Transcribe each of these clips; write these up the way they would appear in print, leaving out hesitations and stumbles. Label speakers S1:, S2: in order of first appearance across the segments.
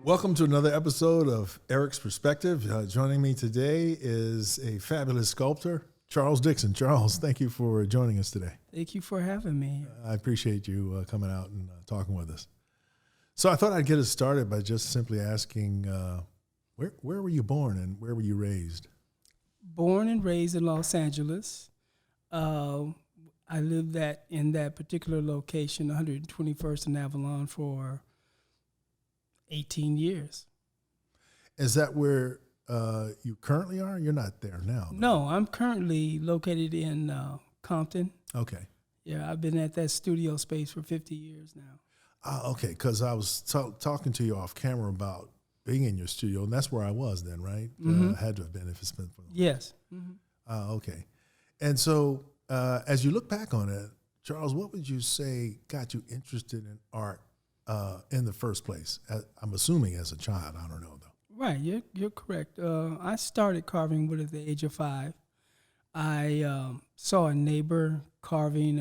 S1: Welcome to another episode of Eric's Perspective. Joining me today is a fabulous sculptor, Charles Dickson. Charles, thank you for joining us today.
S2: Thank you for having me.
S1: I appreciate you coming out and talking with us. So I thought I'd get us started by just simply asking, where were you born and where were you raised?
S2: Born and raised in Los Angeles. I lived in that particular location, 121st and Avalon, for 18 years.
S1: Is that where you currently are? You're not there now.
S2: No, I'm currently located in Compton.
S1: Okay.
S2: Yeah, I've been at that studio space for 50 years now.
S1: Okay, because I was talking to you off camera about being in your studio, and that's where I was then, right?
S2: Mm-hmm.
S1: Had to have been if it's been for them.
S2: Yes. Mm-hmm.
S1: Okay. And so as you look back on it, Charles, what would you say got you interested in art in the first place? I'm assuming as a child. I don't know, though.
S2: Right, you're correct. I started carving wood at the age of 5. I saw a neighbor carving,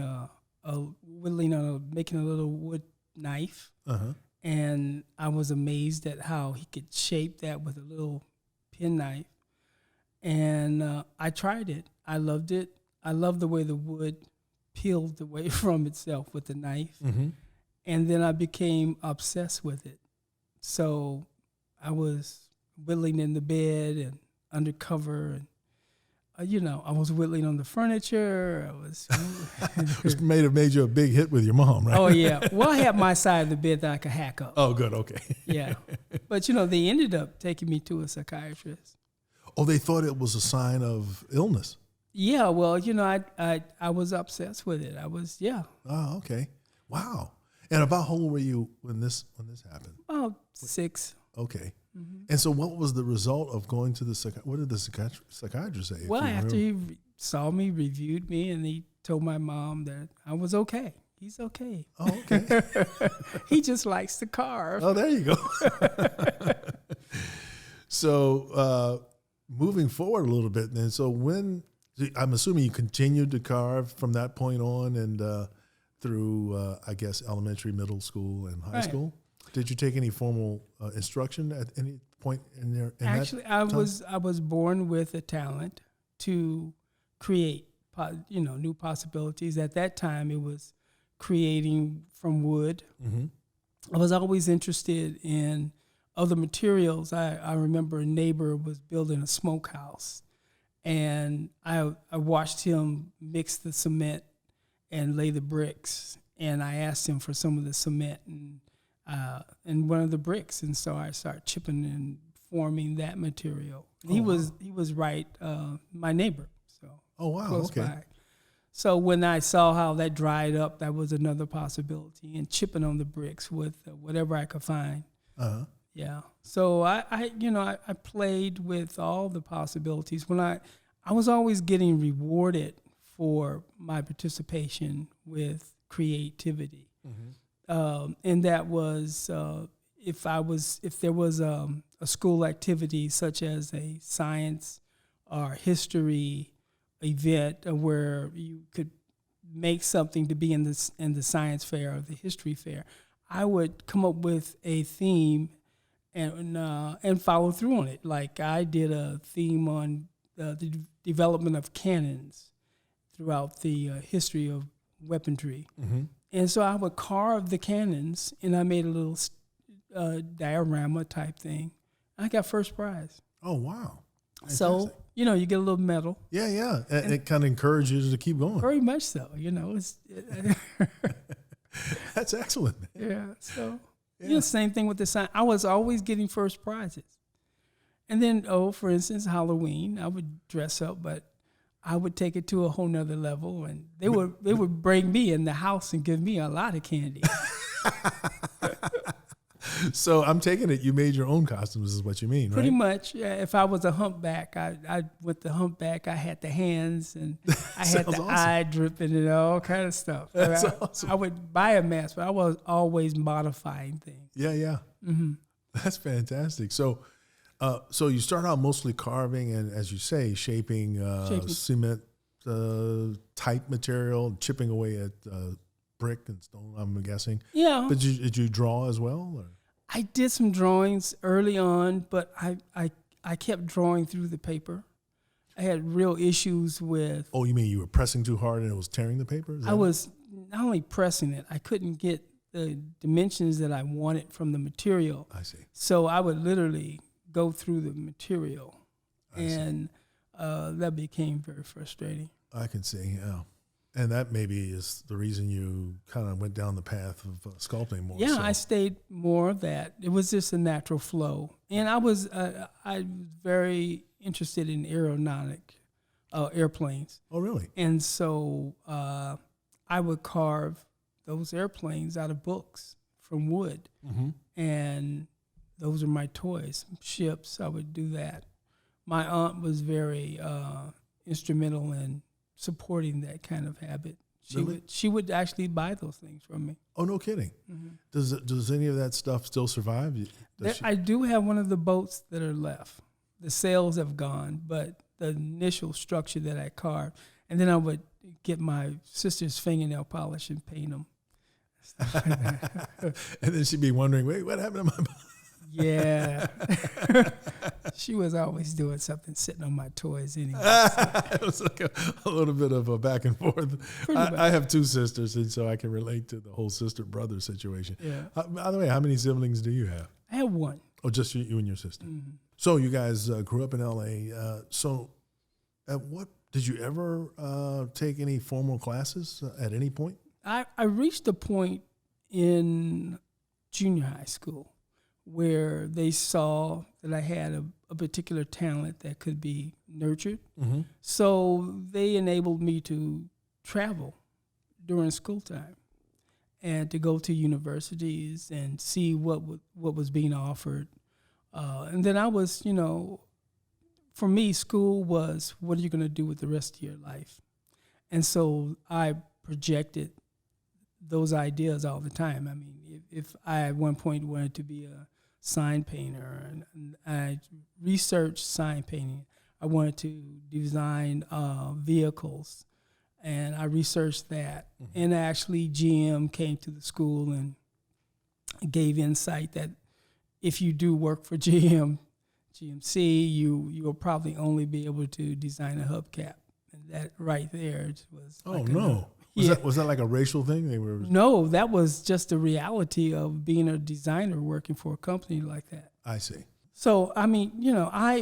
S2: making a little wood knife, and I was amazed at how he could shape that with a little penknife. And I tried it. I loved it. I loved the way the wood peeled away from itself with the knife.
S1: Mm-hmm.
S2: And then I became obsessed with it. So I was whittling in the bed and undercover, and I was whittling on the furniture.
S1: It made you a big hit with your mom, right?
S2: Oh yeah. Well, I had my side of the bed that I could hack up.
S1: Oh, good. Okay.
S2: Yeah, but they ended up taking me to a psychiatrist.
S1: Oh, they thought it was a sign of illness.
S2: Yeah. Well, I was obsessed with it.
S1: Oh, okay. Wow. And about how old were you when this happened?
S2: Oh, 6.
S1: Okay.
S2: Mm-hmm.
S1: And so what was the result of going to the what did the psychiatrist say?
S2: Well, after he saw me, reviewed me, and he told my mom that I was okay. He's okay.
S1: Oh, okay.
S2: He just likes to carve.
S1: Oh, there you go. So moving forward a little bit then, so I'm assuming you continued to carve from that point on and through, I guess, elementary, middle school, and high school. Did you take any formal instruction at any point in there?
S2: Actually, I was born with a talent to create, new possibilities. At that time, it was creating from wood.
S1: Mm-hmm.
S2: I was always interested in other materials. I remember a neighbor was building a smokehouse, and I watched him mix the cement and lay the bricks, and I asked him for some of the cement and one of the bricks, and so I started chipping and forming that material. He was right, my neighbor. So close by. So when I saw how that dried up, that was another possibility, and chipping on the bricks with whatever I could find. Yeah. So I played with all the possibilities. When I was always getting rewarded for my participation with creativity. Mm-hmm. And that was if there was a school activity such as a science or history event where you could make something to be in the science fair or the history fair, I would come up with a theme and follow through on it. Like I did a theme on the development of cannons throughout the history of weaponry. Mm-hmm. And so I would carve the cannons, and I made a little diorama type thing. I got first prize.
S1: Oh, wow. Fantastic.
S2: So, you get a little medal.
S1: Yeah. And it kind of encourages you to keep going.
S2: Very much so,
S1: That's excellent.
S2: Yeah, so, same thing with the sign. I was always getting first prizes. And then, for instance, Halloween, I would dress up, but I would take it to a whole nother level, and they would bring me in the house and give me a lot of candy.
S1: So I'm taking it you made your own costumes is what you mean, right?
S2: Pretty much. Yeah, if I was a humpback, I went the humpback. I had the hands, and I had the eye dripping and all kind of stuff.
S1: That's awesome.
S2: I would buy a mask, but I was always modifying things.
S1: Yeah. Mm-hmm. That's fantastic. So you start out mostly carving and, as you say, shaping. Cement type material, chipping away at brick and stone, I'm guessing.
S2: Yeah.
S1: But did you draw as well? Or?
S2: I did some drawings early on, but I kept drawing through the paper. I had real issues with.
S1: Oh, you mean you were pressing too hard and it was tearing the paper?
S2: I was not only pressing it, I couldn't get the dimensions that I wanted from the material.
S1: I see.
S2: So I would literally go through the material, and that became very frustrating.
S1: I can see, yeah. And that maybe is the reason you kind of went down the path of sculpting more.
S2: Yeah,
S1: so.
S2: I stayed more of that. It was just a natural flow. And I was very interested in airplanes.
S1: Oh, really?
S2: And so I would carve those airplanes out of books from wood.
S1: Mm-hmm.
S2: And those are my toys. Ships, I would do that. My aunt was very instrumental in supporting that kind of habit. She would actually buy those things from me.
S1: Oh, no kidding.
S2: Mm-hmm.
S1: Does any of that stuff still survive?
S2: I do have one of the boats that are left. The sails have gone, but the initial structure that I carved, and then I would get my sister's fingernail polish and paint them.
S1: And then she'd be wondering, wait, what happened to my boat?
S2: Yeah. She was always doing something, sitting on my toys anyway.
S1: It was like a little bit of a back and forth. I have two sisters, and so I can relate to the whole sister-brother situation.
S2: Yeah.
S1: By the way, how many siblings do you have?
S2: I have one.
S1: Oh, just you and your sister.
S2: Mm-hmm.
S1: So you guys grew up in L.A. So at what did you ever take any formal classes at any point?
S2: I reached a point in junior high school where they saw that I had a particular talent that could be nurtured. Mm-hmm. So they enabled me to travel during school time and to go to universities and see what was being offered. And then I was, for me, school was, what are you going to do with the rest of your life? And so I projected those ideas all the time. I mean, if I at one point wanted to be a sign painter, and I researched sign painting. I wanted to design vehicles, and I researched that. Mm-hmm. And actually, GM came to the school and gave insight that if you do work for GMC, you will probably only be able to design a hubcap. And that right there was.
S1: Oh, like no. Was that like a racial thing?
S2: No, that was just the reality of being a designer working for a company like that.
S1: I see.
S2: So, I mean,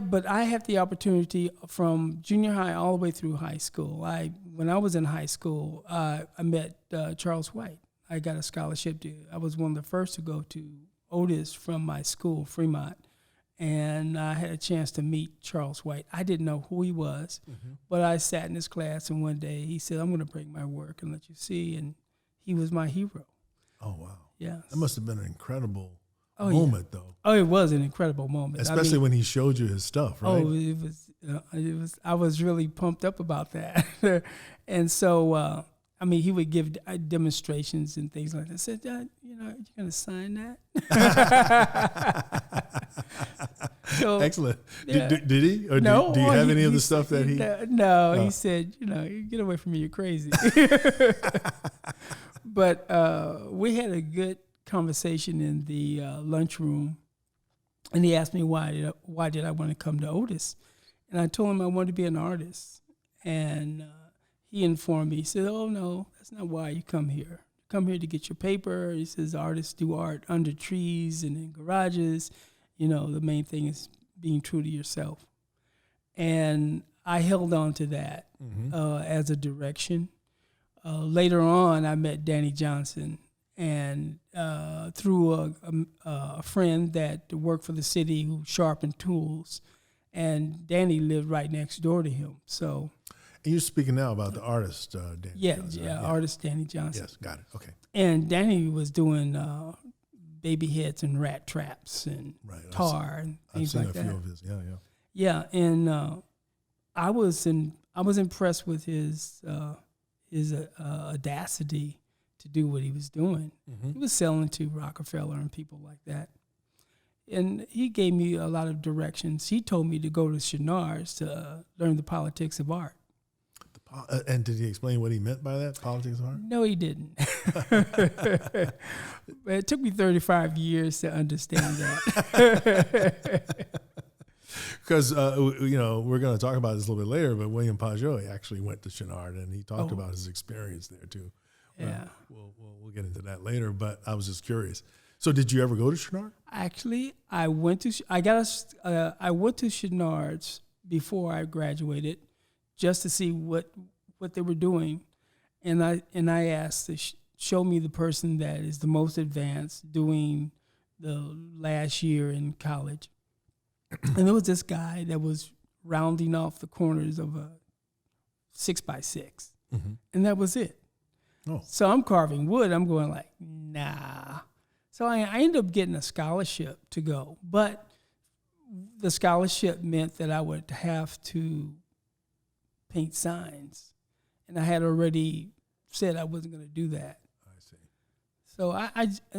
S2: but I had the opportunity from junior high all the way through high school. When I was in high school, I met Charles White. I got a scholarship I was one of the first to go to Otis from my school, Fremont. And I had a chance to meet Charles White. I didn't know who he was, mm-hmm. but I sat in his class, and one day he said, I'm going to bring my work and let you see. And he was my hero.
S1: Oh, wow.
S2: Yeah.
S1: That must have been an incredible moment, though.
S2: Oh, it was an incredible moment.
S1: Especially when he showed you his stuff, right?
S2: Oh, it was. I was really pumped up about that. And so, he would give demonstrations and things like that. I said, you're going to sign that? So, excellent.
S1: Yeah. Did he? Or
S2: no.
S1: Do you have any of the stuff that he?
S2: No, he said, get away from me, you're crazy. But we had a good conversation in the lunchroom, and he asked me why did I want to come to Otis, and I told him I wanted to be an artist, and he informed me. He said, "Oh no, that's not why you come here. You come here to get your paper." He says, "Artists do art under trees and in garages. The main thing is being true to yourself." And I held on to that mm-hmm. As a direction. Later on, I met Danny Johnson, and through a friend that worked for the city who sharpened tools, and Danny lived right next door to him. So,
S1: and you're speaking now about the artist, Danny Johnson.
S2: Yeah, artist Danny Johnson.
S1: Yes, got it. Okay.
S2: And Danny was doing baby heads and rat traps and tar and things like that. I've seen a few of his. Yeah, and I was impressed with his audacity to do what he was doing. Mm-hmm. He was selling to Rockefeller and people like that. And he gave me a lot of directions. He told me to go to Chenard's to learn the politics of art.
S1: And did he explain what he meant by that? Politics of art?
S2: No, he didn't. But it took me 35 years to understand that.
S1: Because, we're going to talk about this a little bit later, but William Pajaud actually went to Chenard, and he talked about his experience there, too.
S2: Yeah.
S1: We'll get into that later, but I was just curious. So did you ever go to Chenard?
S2: Actually, I went to Chenard's before I graduated just to see what they were doing. And I asked to show me the person that is the most advanced doing the last year in college. And there was this guy that was rounding off the corners of a 6x6. Mm-hmm. And that was it. Oh. So I'm carving wood. I'm going like, nah. So I ended up getting a scholarship to go. But the scholarship meant that I would have to paint signs. And I had already said I wasn't going to do that.
S1: I see.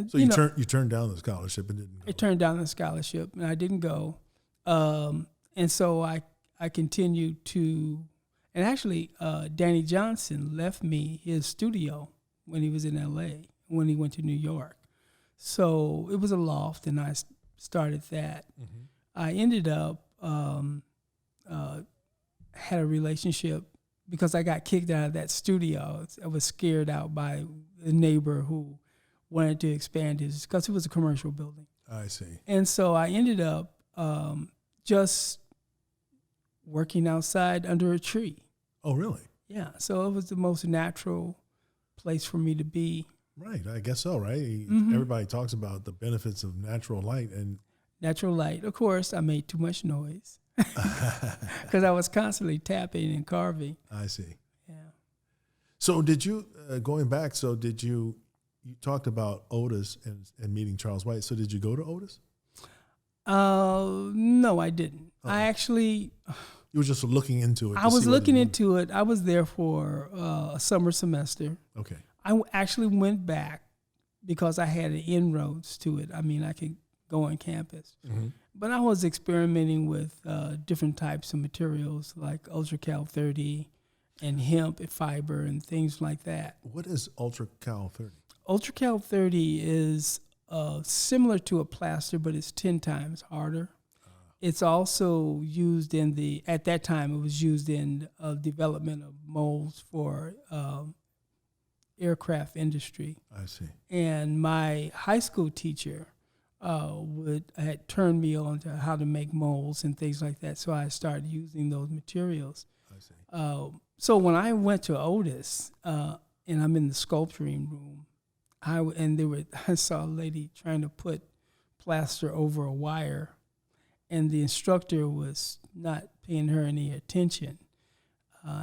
S2: So
S1: you turned down the scholarship and didn't go?
S2: I turned down the scholarship and I didn't go. And so I continued to, and actually Danny Johnson left me his studio when he was in L.A., when he went to New York. So it was a loft, and I started that. Mm-hmm. I ended up had a relationship because I got kicked out of that studio. I was scared out by the neighbor who wanted to expand his, because it was a commercial building.
S1: I see.
S2: And so I ended up just working outside under a tree.
S1: Oh, really?
S2: Yeah. So it was the most natural place for me to be.
S1: Right. I guess so, right?
S2: Mm-hmm.
S1: Everybody talks about the benefits of natural light. And
S2: natural light. Of course, I made too much noise because I was constantly tapping and carving.
S1: I see.
S2: Yeah.
S1: So did you, going back, you talked about Otis and meeting Charles White. So did you go to Otis?
S2: No, I didn't. Uh-oh. I actually...
S1: You were just looking into it.
S2: I was looking into it. I was there for a summer semester.
S1: Okay.
S2: I actually went back because I had an inroads to it. I mean, I could go on campus. Mm-hmm. But I was experimenting with different types of materials like UltraCal 30 and hemp and fiber and things like that.
S1: What is UltraCal 30?
S2: UltraCal 30 is similar to a plaster, but it's 10 times harder. It's also used at that time, it was used in development of molds for aircraft industry.
S1: I see.
S2: And my high school teacher had turned me on to how to make molds and things like that. So I started using those materials.
S1: I see.
S2: So when I went to Otis, and I'm in the sculpturing room, I saw a lady trying to put plaster over a wire, and the instructor was not paying her any attention.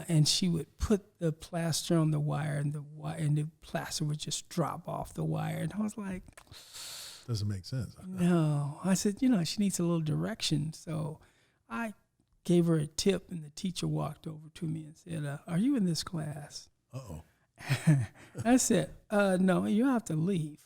S2: And she would put the plaster on the wire, and the plaster would just drop off the wire. And I was like,
S1: doesn't make sense.
S2: No. I said, she needs a little direction. So I gave her a tip, and the teacher walked over to me and said, are you in this class?
S1: Uh-oh.
S2: I said, no, you have to leave.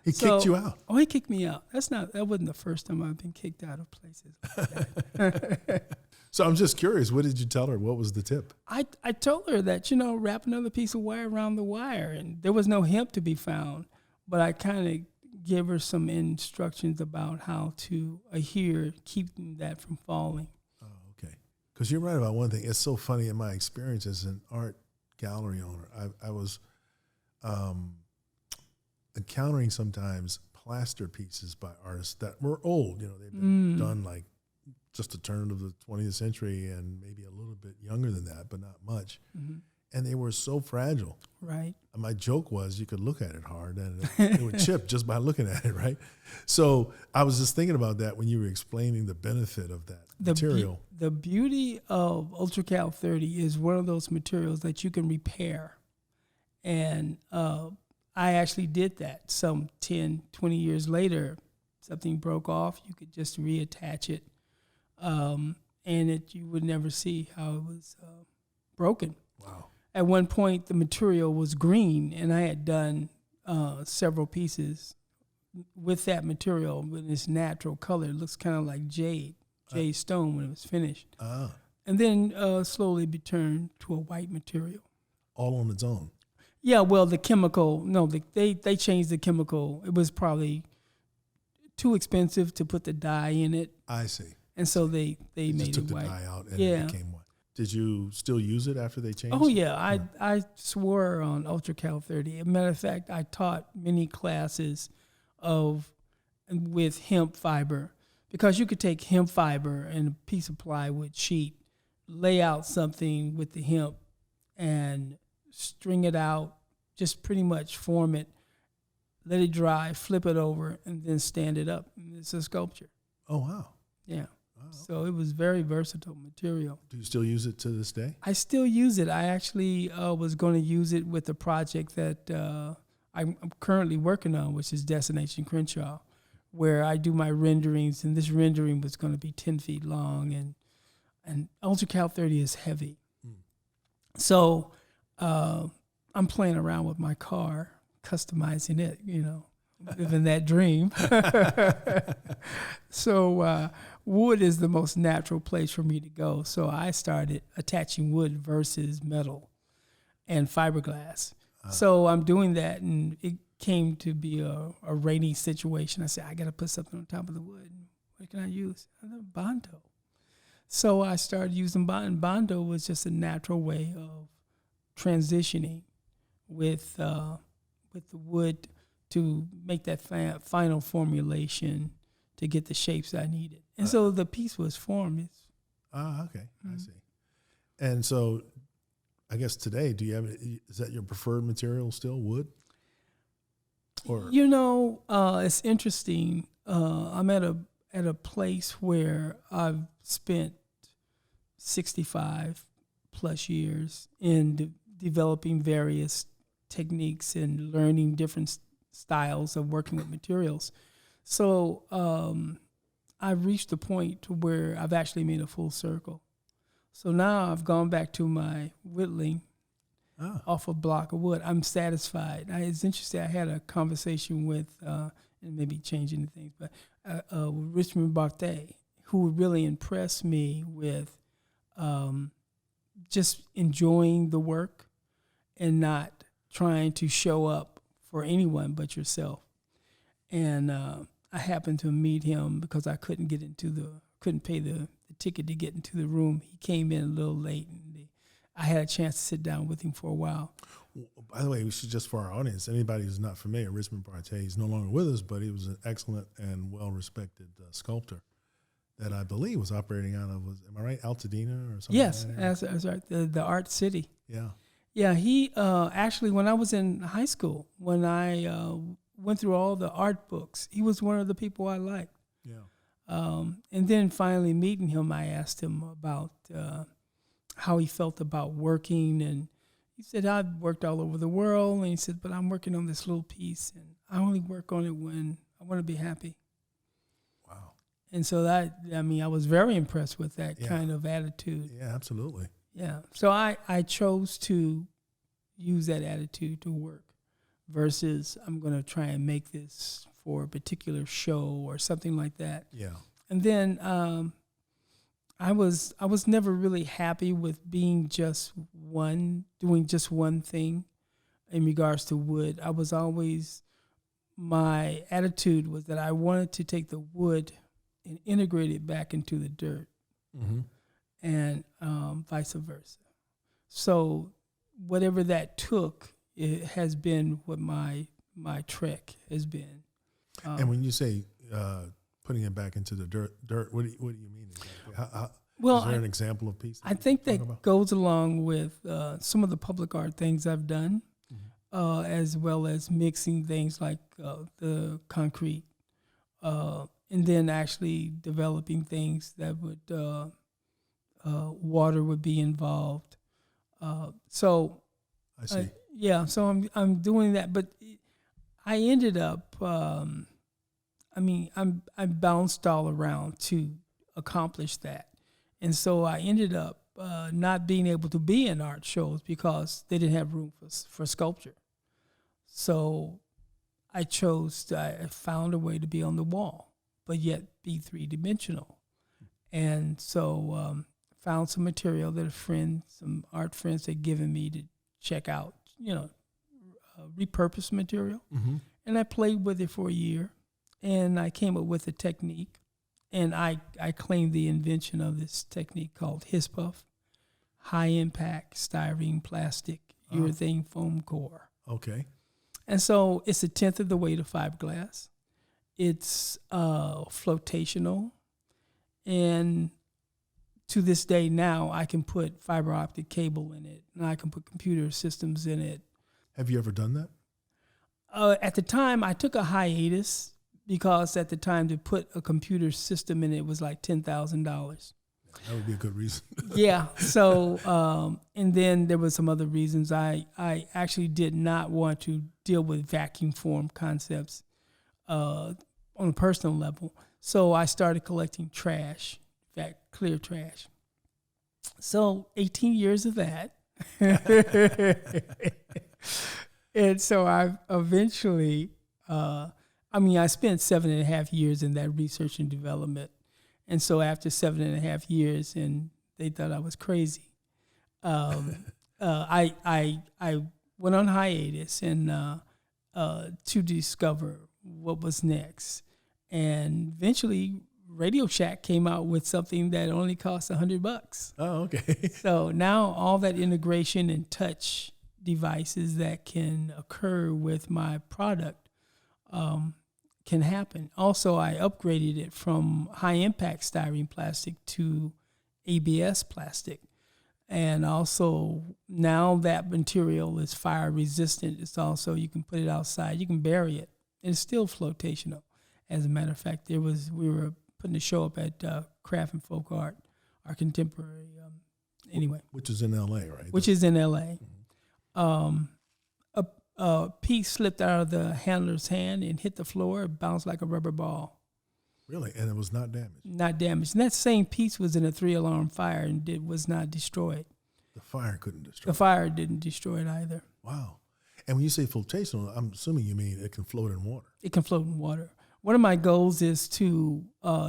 S1: He kicked you out?
S2: Oh, he kicked me out. That wasn't the first time I've been kicked out of places like that.
S1: So I'm just curious, what did you tell her? What was the tip?
S2: I told her that, wrap another piece of wire around the wire, and there was no hemp to be found, but I kind of gave her some instructions about how to adhere, keeping that from falling.
S1: Oh, okay. Because you're right about one thing. It's so funny in my experience as an art gallery owner. I was encountering sometimes plaster pieces by artists that were old. They've been done like just a turn of the 20th century and maybe a little bit younger than that, but not much. Mm-hmm. And they were so fragile.
S2: Right.
S1: And my joke was you could look at it hard and it would chip just by looking at it, right? So I was just thinking about that when you were explaining the benefit of that material.
S2: The beauty of UltraCal 30 is one of those materials that you can repair. And I actually did that some 10, 20 years later. Something broke off, you could just reattach it. And you would never see how it was broken.
S1: Wow.
S2: At one point, the material was green, and I had done several pieces with that material with its natural color. It looks kind of like jade stone when it was finished. and then slowly be turned to a white material.
S1: All on its own.
S2: Yeah, well, the chemical, no, they changed the chemical. It was probably too expensive to put the dye in it.
S1: I see.
S2: And so they
S1: They
S2: made
S1: just took
S2: it
S1: the
S2: white.
S1: dye out and
S2: Yeah.
S1: it became white. Did you still use it after they changed
S2: Oh,
S1: it?
S2: yeah. I swore on Ultra Cal 30. As a matter of fact, I taught many classes with hemp fiber, because you could take hemp fiber and a piece of plywood sheet, lay out something with the hemp and string it out, just pretty much form it, let it dry, flip it over, and then stand it up. It's a sculpture.
S1: Oh, wow.
S2: Yeah.
S1: Wow.
S2: So it was very versatile material.
S1: Do you still use it to this day?
S2: I still use it. I actually was going to use it with the project that I'm currently working on, which is Destination Crenshaw, where I do my renderings, and this rendering was going to be 10 feet long, and Ultra Cal 30 is heavy. So I'm playing around with my car, customizing it, living that dream. So wood is the most natural place for me to go. So I started attaching wood versus metal and fiberglass. So I'm doing that, and it came to be a rainy situation. I said, I got to put something on top of the wood. What can I use? Bondo. So I started using Bondo. Bondo was just a natural way of transitioning with the wood to make that final formulation to get the shapes I needed. And so the piece was formed.
S1: Okay. I see. And so I guess today, is that your preferred material still, wood? Or
S2: it's interesting. I'm at a place where I've spent 65 plus years in developing various techniques and learning different styles of working with materials. So I've reached a point to where I've actually made a full circle. So now I've gone back to my whittling off a block of wood. I'm satisfied. It's interesting. I had a conversation with, and maybe changing the things, but with Richmond Barthé, who really impressed me with just enjoying the work and not trying to show up for anyone but yourself. And I happened to meet him because I couldn't pay the ticket to get into the room. He came in a little late, and I had a chance to sit down with him for a while.
S1: By the way, we should, just for our audience, anybody who's not familiar, Richmond Barthé is no longer with us, but he was an excellent and well-respected sculptor that I believe was operating out of, am I right, Altadena or something?
S2: Yes,
S1: like
S2: that's right, the Art City.
S1: Yeah.
S2: Yeah, he actually, when I was in high school, when I went through all the art books, he was one of the people I liked.
S1: Yeah.
S2: And then finally meeting him, I asked him about how he felt about working, and he said, I've worked all over the world, and he said, but I'm working on this little piece, and I only work on it when I want to be happy.
S1: Wow.
S2: And so I was very impressed with that kind of attitude.
S1: Yeah, absolutely.
S2: Yeah. So I chose to use that attitude to work versus I'm going to try and make this for a particular show or something like that.
S1: Yeah.
S2: And then I was never really happy with being doing just one thing in regards to wood. I was always, my attitude was that I wanted to take the wood and integrate it back into the dirt.
S1: Mm-hmm.
S2: And vice versa. So whatever that took, it has been what my trek has been.
S1: And when you say putting it back into the dirt, what do you mean exactly?
S2: Well,
S1: is there an example of piece?
S2: I think that goes along with some of the public art things I've done, as well as mixing things like the concrete, and then actually developing things that would water would be involved. So
S1: I see.
S2: So I'm doing that, but I ended up. I bounced all around to accomplish that. And so I ended up not being able to be in art shows because they didn't have room for sculpture. So I found a way to be on the wall, but yet be three-dimensional. And so found some material that some art friends had given me to check out, repurposed material.
S1: Mm-hmm.
S2: And I played with it for a year, and I came up with a technique. And I claimed the invention of this technique called HISPUF, high impact styrene plastic urethane foam core.
S1: Okay.
S2: And so it's 1/10 of the weight of fiberglass. It's flotational. And to this day now, I can put fiber optic cable in it, and I can put computer systems in it.
S1: Have you ever done that?
S2: At the time, I took a hiatus because at the time to put a computer system in it was like $10,000.
S1: That would be a good reason.
S2: Yeah. So, and then there were some other reasons. I actually did not want to deal with vacuum form concepts on a personal level. So I started collecting trash, in fact, clear trash. So 18 years of that. And so I eventually, I spent 7.5 years in that research and development. And so after 7.5 years, and they thought I was crazy, I went on hiatus and to discover what was next. And eventually, Radio Shack came out with something that only cost $100.
S1: Oh, okay.
S2: So now all that integration and touch devices that can occur with my product can happen. Also, I upgraded it from high-impact styrene plastic to ABS plastic. And also, now that material is fire-resistant. It's also, you can put it outside. You can bury it. It's still flotational. As a matter of fact, we were putting a show up at Craft and Folk Art Contemporary. Anyway.
S1: Which is in L.A., right?
S2: Which is in L.A. Mm-hmm. A piece slipped out of the handler's hand and hit the floor. It bounced like a rubber ball.
S1: Really? And it was not damaged?
S2: Not damaged. And that same piece was in a 3-alarm fire and was not destroyed.
S1: The fire couldn't destroy
S2: it? The fire didn't destroy it either.
S1: Wow. And when you say flotational, I'm assuming you mean it can float in water.
S2: It can float in water. One of my goals is to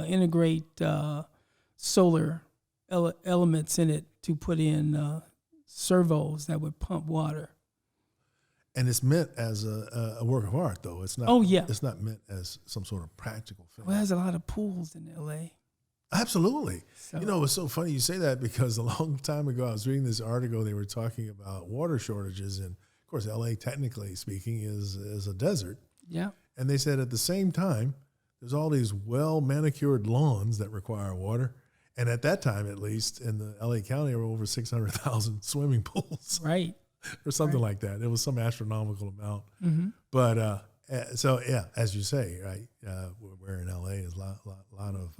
S2: integrate solar elements in it to put in servos that would pump water.
S1: And it's meant as a work of art, though. It's not.
S2: Oh, yeah.
S1: It's not meant as some sort of practical thing.
S2: Well, there's a lot of pools in L.A.
S1: Absolutely.
S2: So.
S1: It's so funny you say that because a long time ago I was reading this article. They were talking about water shortages, and of course, L.A. technically speaking is a desert.
S2: Yeah.
S1: And they said at the same time, there's all these well-manicured lawns that require water. And at that time, at least, in the L.A. County, there were over 600,000 swimming pools.
S2: Right.
S1: Or something like that. It was some astronomical amount.
S2: Mm-hmm.
S1: But so, yeah, as you say, right, we're in L.A., there's a lot of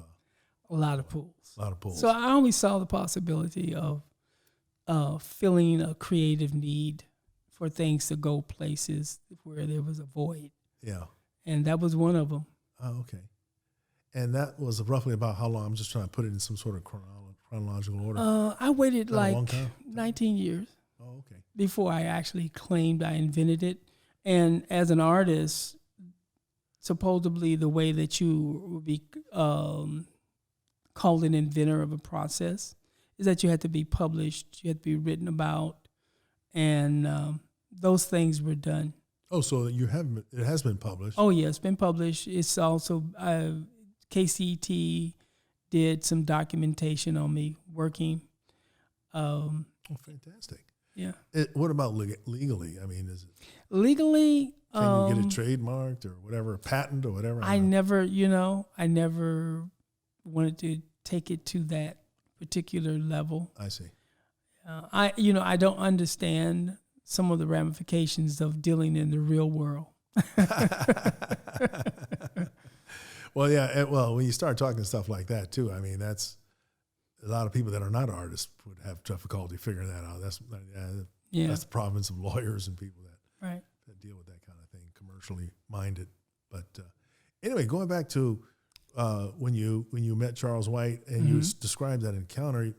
S1: pools. A lot of pools.
S2: So I always saw the possibility of filling a creative need for things to go places where there was a void.
S1: Yeah.
S2: And that was one of them.
S1: Oh, okay. And that was roughly about how long? I'm just trying to put it in some sort of chronological order.
S2: I waited like 19 years.
S1: Oh, okay.
S2: Before I actually claimed I invented it. And as an artist, supposedly the way that you would be called an inventor of a process is that you had to be published, you had to be written about, and those things were done.
S1: Oh, so it has been published.
S2: Oh, yeah, it's been published. It's also, KCT did some documentation on me working.
S1: Oh, fantastic.
S2: Yeah.
S1: What about legally? I mean, is it
S2: legally?
S1: Can you get it trademarked or whatever, a patent or whatever?
S2: I never wanted to take it to that particular level.
S1: I see.
S2: I don't understand some of the ramifications of dealing in the real world.
S1: Well, yeah. Well, when you start talking stuff like that too, I mean, that's a lot of people that are not artists would have difficulty figuring that out. That's the province of lawyers and people that deal with that kind of thing, commercially minded. But anyway, going back to when you met Charles White and you described that encounter,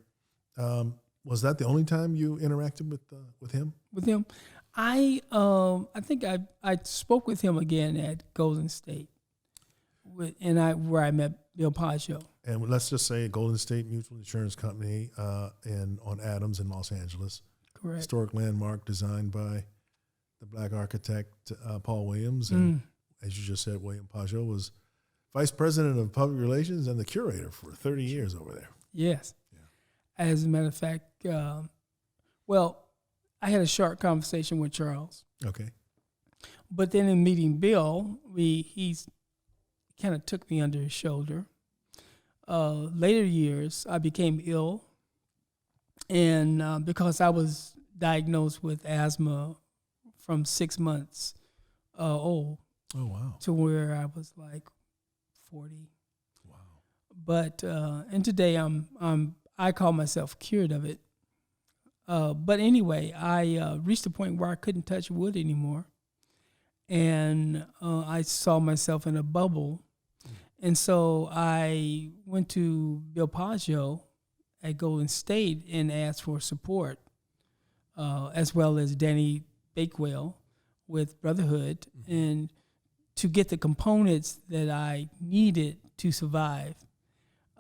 S1: was that the only time you interacted with him?
S2: With him, I think I spoke with him again at Golden State, where I met Bill Pajaud.
S1: And let's just say Golden State Mutual Insurance Company on Adams in Los Angeles.
S2: Correct.
S1: Historic landmark designed by the black architect Paul Williams. And as you just said, William Pajaud was vice president of public relations and the curator for 30 years over there.
S2: Yes.
S1: Yeah.
S2: As a matter of fact, well, I had a short conversation with Charles.
S1: Okay.
S2: But then in meeting Bill, he kind of took me under his shoulder. Later years, I became ill, and because I was diagnosed with asthma from 6 months old.
S1: Oh, wow.
S2: To where I was like 40.
S1: Wow.
S2: But and today I call myself cured of it. But anyway, I reached a point where I couldn't touch wood anymore, and I saw myself in a bubble. And so I went to Bill Pajaud at Golden State and asked for support, as well as Danny Bakewell with Brotherhood, and to get the components that I needed to survive.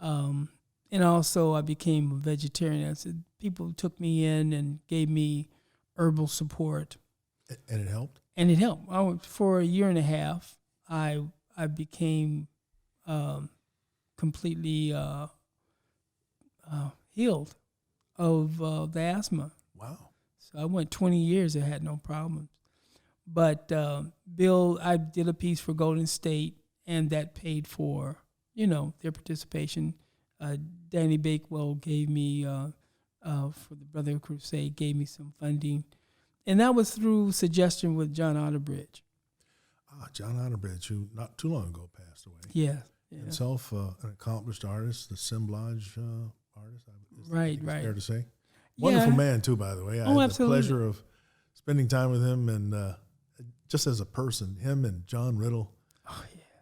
S2: And also I became a vegetarian. So people took me in and gave me herbal support.
S1: And it helped?
S2: And it helped. For a year and a half, I became completely healed of the asthma.
S1: Wow.
S2: So I went 20 years, I had no problems. But Bill, I did a piece for Golden State, and that paid for, their participation. Danny Bakewell gave me, for the Brotherhood Crusade, gave me some funding. And that was through suggestion with John Ottobridge.
S1: John Ottobridge, who not too long ago passed away.
S2: Yeah.
S1: Himself, an accomplished artist, assemblage artist.
S2: Right.
S1: Fair to say. Wonderful man, too, by the way. I had
S2: absolutely.
S1: the pleasure of spending time with him, and just as a person, him and John Riddle,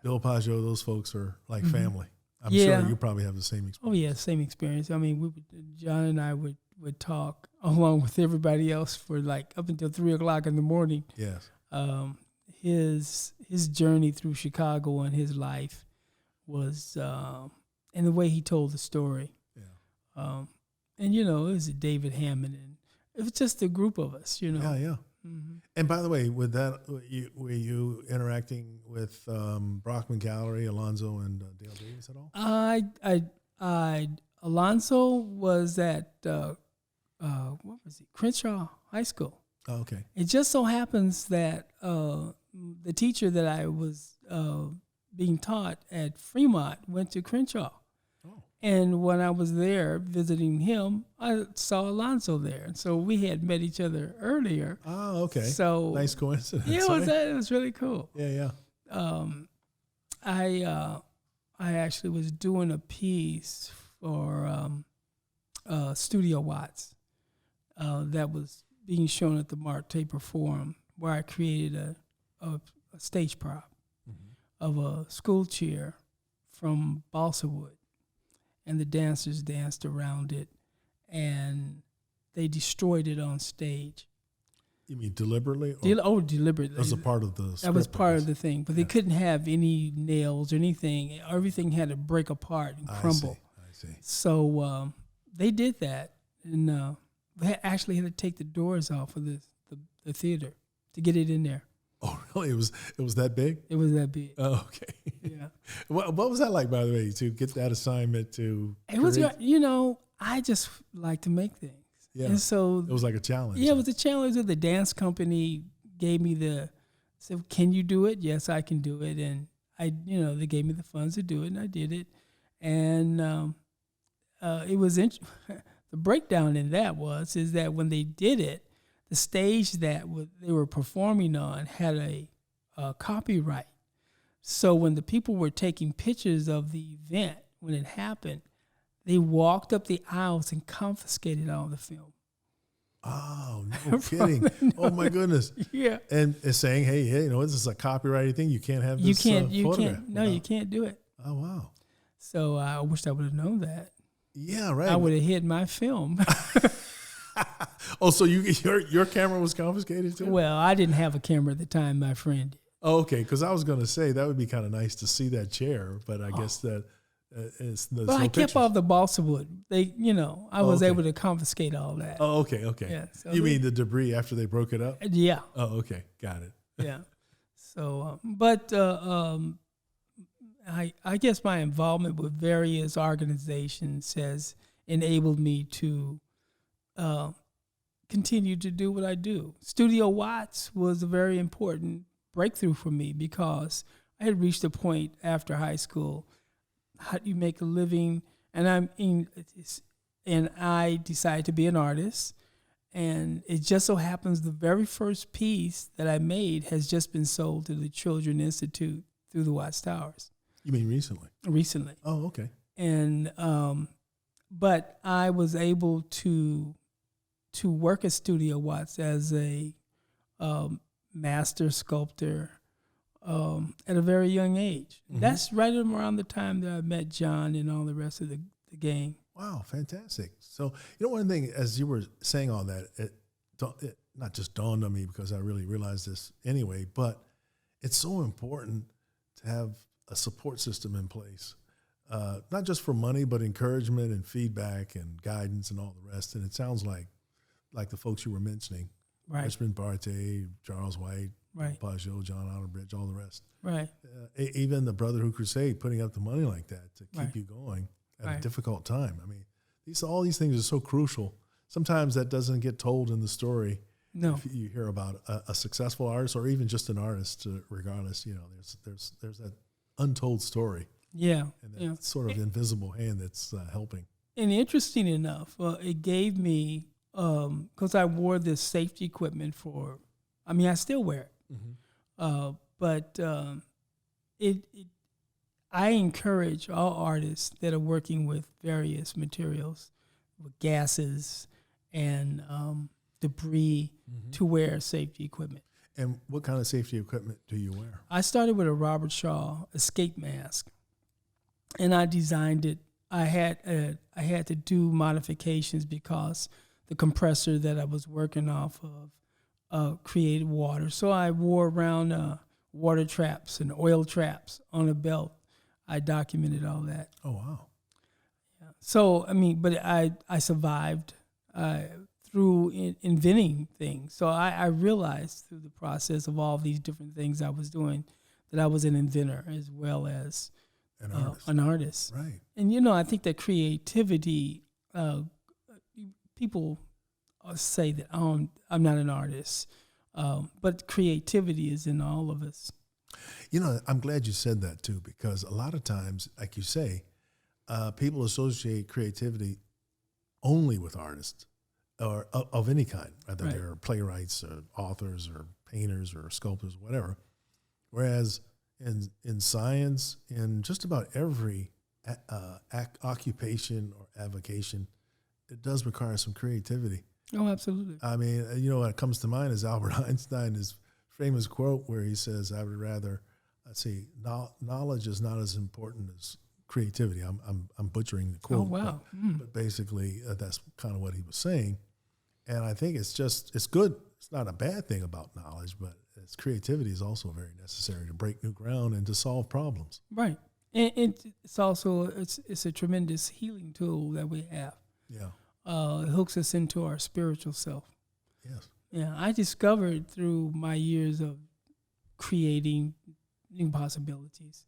S1: Bill Pajaud, those folks are like family. I'm sure you probably have the same experience.
S2: Oh, yeah, same experience. I mean, John and I would talk along with everybody else for like up until 3 o'clock in the morning.
S1: Yes.
S2: His journey through Chicago and his life was, and the way he told the story. Yeah. And, it was David Hammond, and it was just a group of us, Yeah.
S1: Mm-hmm. And by the way, with that, were you interacting with Brockman Gallery, Alonzo, and Dale Davis at all?
S2: Alonzo was at what was it? Crenshaw High School.
S1: Oh, okay.
S2: It just so happens that the teacher that I was being taught at Fremont went to Crenshaw. Oh. And when I was there visiting him, I saw Alonzo there. And so we had met each other earlier.
S1: Oh, okay.
S2: So
S1: nice coincidence.
S2: Yeah, it was really cool.
S1: Yeah.
S2: I actually was doing a piece for Studio Watts that was being shown at the Mark Taper Forum, where I created a stage prop of a school chair from balsa wood. And the dancers danced around it, and they destroyed it on stage.
S1: You mean deliberately?
S2: Deliberately.
S1: That was a part of the script.
S2: That was part of the thing. But they couldn't have any nails or anything. Everything had to break apart and crumble.
S1: I see.
S2: So they did that. And we actually had to take the doors off of the theater to get it in there.
S1: Oh, really? It was that big?
S2: It was that big.
S1: Oh, okay.
S2: Yeah.
S1: What was that like, by the way, to get that assignment to
S2: It was, I just like to make things.
S1: Yeah.
S2: And so
S1: it was like a challenge.
S2: Yeah, it was a challenge that the dance company gave me said, can you do it? Yes, I can do it. And they gave me the funds to do it, and I did it. And it was the breakdown in that is that when they did it, the stage that they were performing on had a copyright. So when the people were taking pictures of the event, when it happened, they walked up the aisles and confiscated all the film.
S1: Oh, no kidding. Oh, my goodness.
S2: Yeah.
S1: And it's saying, hey, this is a copyrighted thing. You can't have this photograph.
S2: You can't do it.
S1: Oh, wow.
S2: So I wished I would have known that.
S1: Yeah, right.
S2: I would have hid my film.
S1: Oh, so your camera was confiscated too?
S2: Well, I didn't have a camera at the time. My friend did.
S1: Oh, okay. Because I was going to say that would be kind of nice to see that chair, but I guess that
S2: Well, I kept all the balsa wood. I was able to confiscate all that.
S1: Oh, okay.
S2: Yeah. So
S1: you mean the debris after they broke it up?
S2: Yeah.
S1: Oh, okay. Got it.
S2: Yeah. So, I guess my involvement with various organizations has enabled me to continue to do what I do. Studio Watts was a very important breakthrough for me because I had reached a point after high school. How do you make a living? And I decided to be an artist. And it just so happens the very first piece that I made has just been sold to the Children's Institute through the Watts Towers.
S1: You mean recently?
S2: Recently.
S1: Oh, okay.
S2: And but I was able to work at Studio Watts as a master sculptor at a very young age. Mm-hmm. That's right around the time that I met John and all the rest of the gang.
S1: Wow, fantastic. So, one thing, as you were saying all that, it not just dawned on me because I really realized this anyway, but it's so important to have a support system in place, not just for money, but encouragement and feedback and guidance and all the rest. And it sounds like the folks you were mentioning,
S2: right?
S1: Richmond Barté, Charles White,
S2: right?
S1: Pajaud, John Ottobridge, all the rest,
S2: right?
S1: Even the Brotherhood Crusade putting up the money like that to keep you going at a difficult time. I mean, all these things are so crucial. Sometimes that doesn't get told in the story.
S2: No,
S1: if you hear about a successful artist or even just an artist, regardless, there's that untold story.
S2: Yeah,
S1: and that sort of invisible hand that's helping.
S2: And interesting enough, it gave me because I wore this safety equipment I still wear it, mm-hmm. But I encourage all artists that are working with various materials, with gases and debris, mm-hmm. to wear safety equipment.
S1: And what kind of safety equipment do you wear?
S2: I started with a Robert Shaw escape mask, and I designed it. I had to do modifications because the compressor that I was working off of created water. So I wore around water traps and oil traps on a belt. I documented all that.
S1: Oh, wow.
S2: Yeah. So, but I survived through inventing things. So I realized through the process of all these different things I was doing that I was an inventor as well as an artist.
S1: Right.
S2: And, I think that creativity, people say that I'm not an artist, but creativity is in all of us.
S1: I'm glad you said that too, because a lot of times, like you say, people associate creativity only with artists or of any kind, whether
S2: right.
S1: they're playwrights or authors or painters or sculptors, whatever. Whereas in science, in just about every occupation or avocation, it does require some creativity.
S2: Oh, absolutely.
S1: What comes to mind is Albert Einstein, his famous quote where he says, I would rather, knowledge is not as important as creativity. I'm butchering the quote.
S2: Oh, wow.
S1: But basically, that's kind of what he was saying. And I think it's good. It's not a bad thing about knowledge, but creativity is also very necessary to break new ground and to solve problems.
S2: Right. And it's also, it's a tremendous healing tool that we have.
S1: Yeah.
S2: It hooks us into our spiritual self.
S1: Yes.
S2: Yeah, I discovered through my years of creating new possibilities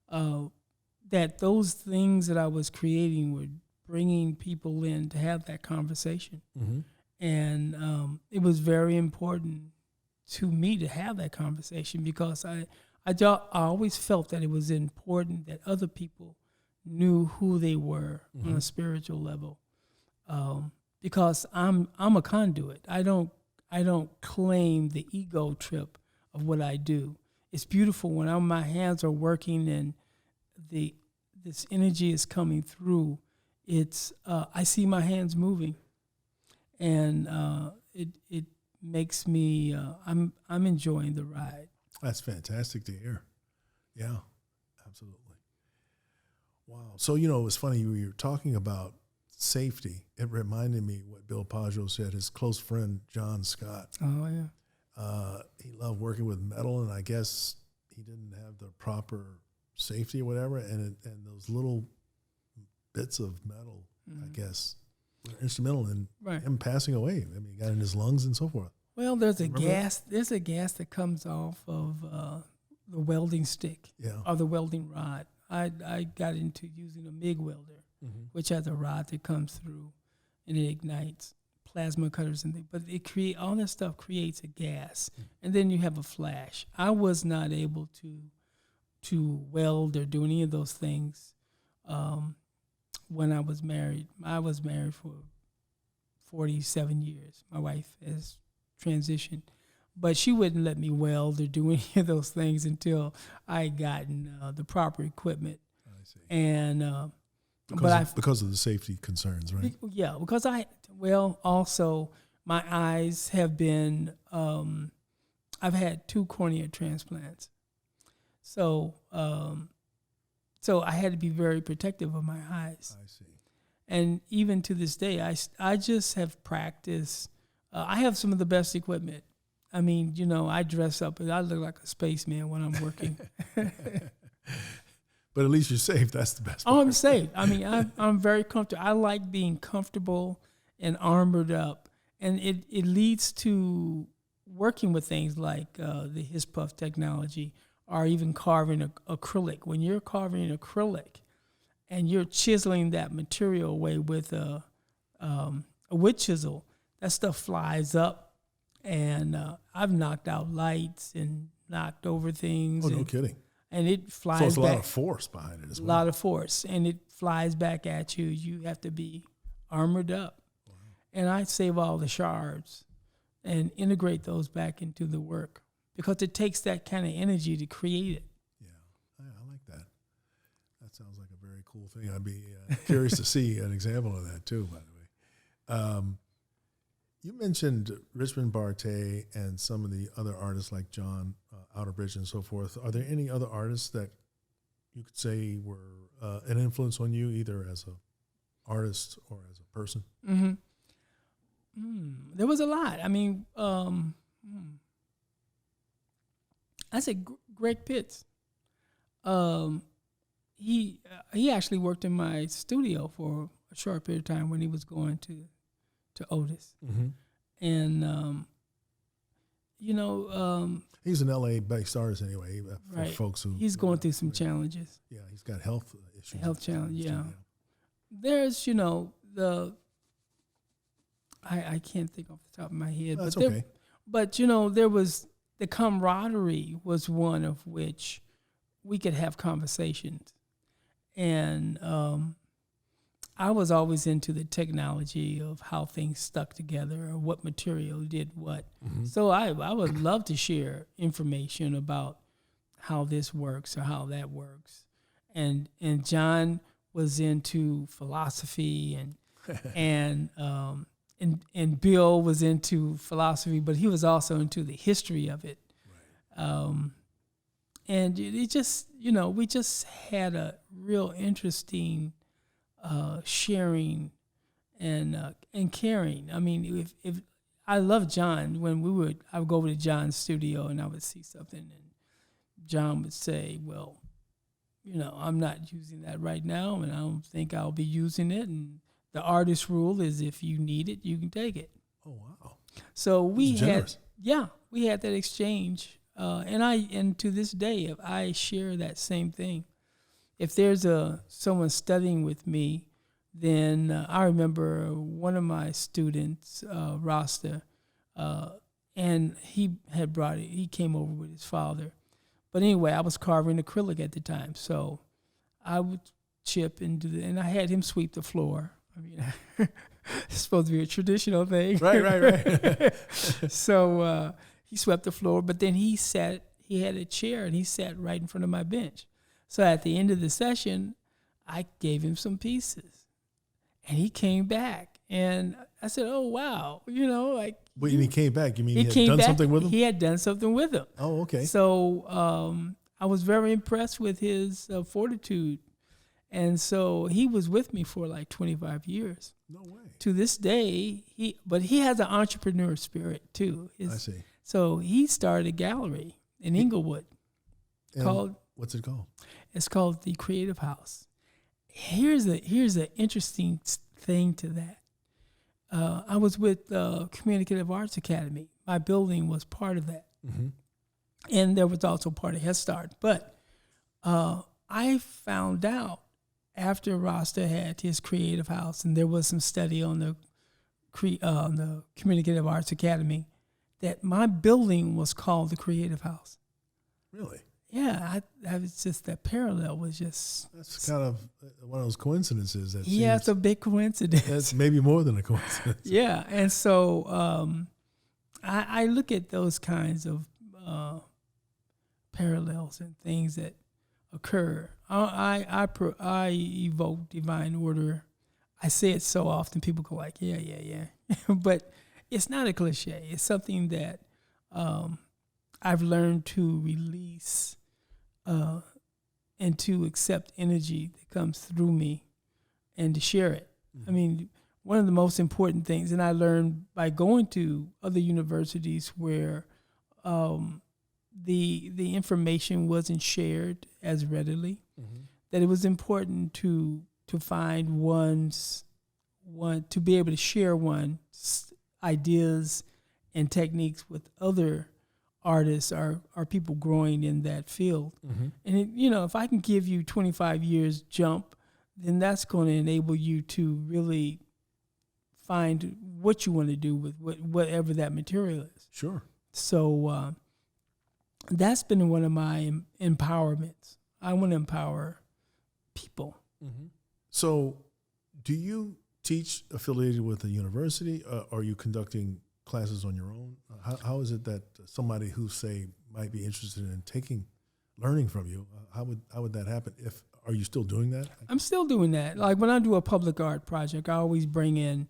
S2: that those things that I was creating were bringing people in to have that conversation. Mm-hmm. And it was very important to me to have that conversation because I always felt that it was important that other people knew who they were mm-hmm. on a spiritual level. Because I'm a conduit. I don't claim the ego trip of what I do. It's beautiful when my hands are working and this energy is coming through. It's I see my hands moving, and it makes me I'm enjoying the ride.
S1: That's fantastic to hear. Yeah, absolutely. Wow. So it's funny you were talking about safety. It reminded me what Bill Pajaud said, his close friend, John Scott.
S2: Oh, yeah.
S1: He loved working with metal, and I guess he didn't have the proper safety or whatever, and those little bits of metal, I guess, were instrumental in
S2: Right.
S1: him passing away. I mean, he got in his lungs and so forth.
S2: Well, there's a
S1: Remember
S2: gas. There's a gas that comes off of the welding stick
S1: Yeah.
S2: or the welding rod. I got into using a MIG welder, which has a rod that comes through and it ignites plasma cutters and things. But all that stuff creates a gas, and then you have a flash. I was not able to weld or do any of those things when I was married. I was married for 47 years. My wife has transitioned, but she wouldn't let me weld or do any of those things until I had gotten the proper equipment.
S1: I see.
S2: And
S1: because of the safety concerns, right?
S2: Yeah, because also my eyes have been. I've had 2 cornea transplants, so I had to be very protective of my eyes.
S1: I see.
S2: And even to this day, I just have practiced. I have some of the best equipment. I mean, I dress up and I look like a spaceman when I'm working.
S1: But at least you're safe. That's the best part.
S2: Oh, I'm safe. I mean, I'm very comfortable. I like being comfortable and armored up. And it leads to working with things like the HISPUF technology or even carving acrylic. When you're carving acrylic and you're chiseling that material away with a wood chisel, that stuff flies up. And I've knocked out lights and knocked over things.
S1: Oh, no kidding.
S2: And it flies
S1: So it's a
S2: back.
S1: lot of force behind it as well.
S2: A lot of force, and it flies back at you. You have to be armored up. Wow. And I save all the shards and integrate those back into the work because it takes that kind of energy to create it.
S1: Yeah, I like that. That sounds like a very cool thing. I'd be curious to see an example of that too, by the way. You mentioned Richmond Barthé and some of the other artists like John Ottobridge and so forth. Are there any other artists that you could say were an influence on you, either as an artist or as a person?
S2: There was a lot. I mean, I said Greg Pitts. He actually worked in my studio for a short period of time when he was going to Otis. And,
S1: he's an LA-based artist anyway, for
S2: right.
S1: folks who...
S2: He's going through some challenges.
S1: Yeah, he's got health issues.
S2: Health challenge, yeah. There's, I can't think off the top of my head.
S1: That's
S2: but
S1: okay.
S2: But, there was, the camaraderie was one of which we could have conversations. And I was always into the technology of how things stuck together or what material did what. So I would love to share information about how this works or how that works. And John was into philosophy and Bill was into philosophy, but he was also into the history of it. Right. And it just, we just had a real interesting sharing and caring. I mean, if I love John, I would go over to John's studio and I would see something and John would say, well, I'm not using that right now and I don't think I'll be using it. And the artist rule is if you need it, you can take it.
S1: Oh, wow.
S2: So we
S1: had
S2: that exchange. And to this day, I share that same thing. If there's someone studying with me, then I remember one of my students, Rasta, and he came over with his father. But anyway, I was carving acrylic at the time, so I would chip and I had him sweep the floor. I mean, it's supposed to be a traditional thing.
S1: Right.
S2: So he swept the floor, but then he had a chair and he sat right in front of my bench. So at the end of the session, I gave him some pieces. And he came back. And I said, oh, wow.
S1: When he came back, you mean
S2: he
S1: had done something with him?
S2: He had done something with him.
S1: Oh, okay.
S2: So I was very impressed with his fortitude. And so he was with me for like 25 years.
S1: No way.
S2: To this day, but he has an entrepreneur spirit too.
S1: I see.
S2: So he started a gallery in Inglewood
S1: called... What's it called?
S2: It's called the Creative House. Here's an interesting thing to that. I was with Communicative Arts Academy. My building was part of that.
S1: Mm-hmm.
S2: And there was also part of Head Start. But I found out after Rasta had his creative house, and there was some study on the Communicative Arts Academy, that my building was called the Creative House.
S1: Really?
S2: Yeah, I was just, that parallel was just...
S1: That's kind of one of those coincidences.
S2: Yeah, it's a big coincidence.
S1: That's maybe more than a coincidence.
S2: Yeah, and so I look at those kinds of parallels and things that occur. I evoke divine order. I say it so often, people go like, yeah. But it's not a cliche. It's something that I've learned to release and to accept energy that comes through me and to share it. Mm-hmm. I mean, one of the most important things, and I learned by going to other universities where the information wasn't shared as readily, mm-hmm. that it was important to find to be able to share one's ideas and techniques with other artists or people growing in that field. Mm-hmm. And if I can give you 25 years jump, then that's going to enable you to really find what you want to do with whatever that material is.
S1: Sure.
S2: So that's been one of my empowerments. I want to empower people.
S1: Mm-hmm. So do you teach affiliated with a university? Are you conducting classes on your own? How is it that somebody who, say, might be interested in learning from you, how would that happen? Are you still doing that?
S2: I'm still doing that. Like when I do a public art project, I always bring in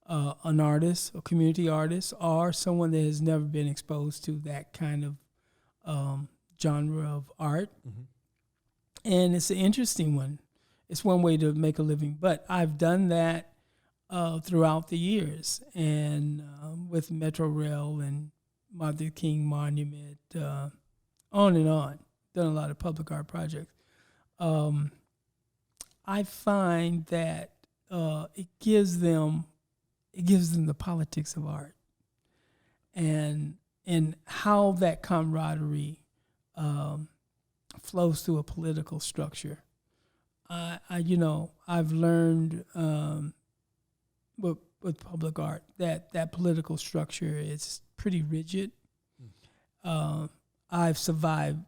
S2: an artist, a community artist, or someone that has never been exposed to that kind of genre of art. Mm-hmm. And it's an interesting one. It's one way to make a living. But I've done that throughout the years, and with Metro Rail and Martin Luther King Monument, on and on. Done a lot of public art projects. I find that it gives them the politics of art, and how that camaraderie flows through a political structure. I've learned with public art that political structure is pretty rigid. I've survived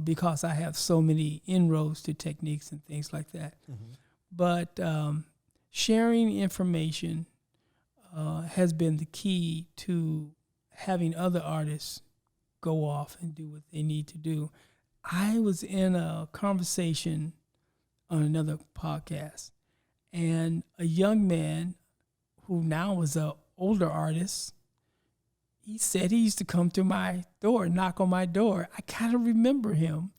S2: because I have so many inroads to techniques and things like that. Mm-hmm. But sharing information has been the key to having other artists go off and do what they need to do. I was in a conversation on another podcast, and a young man who now is an older artist, he said he used to come to my door, knock on my door. I kind of remember him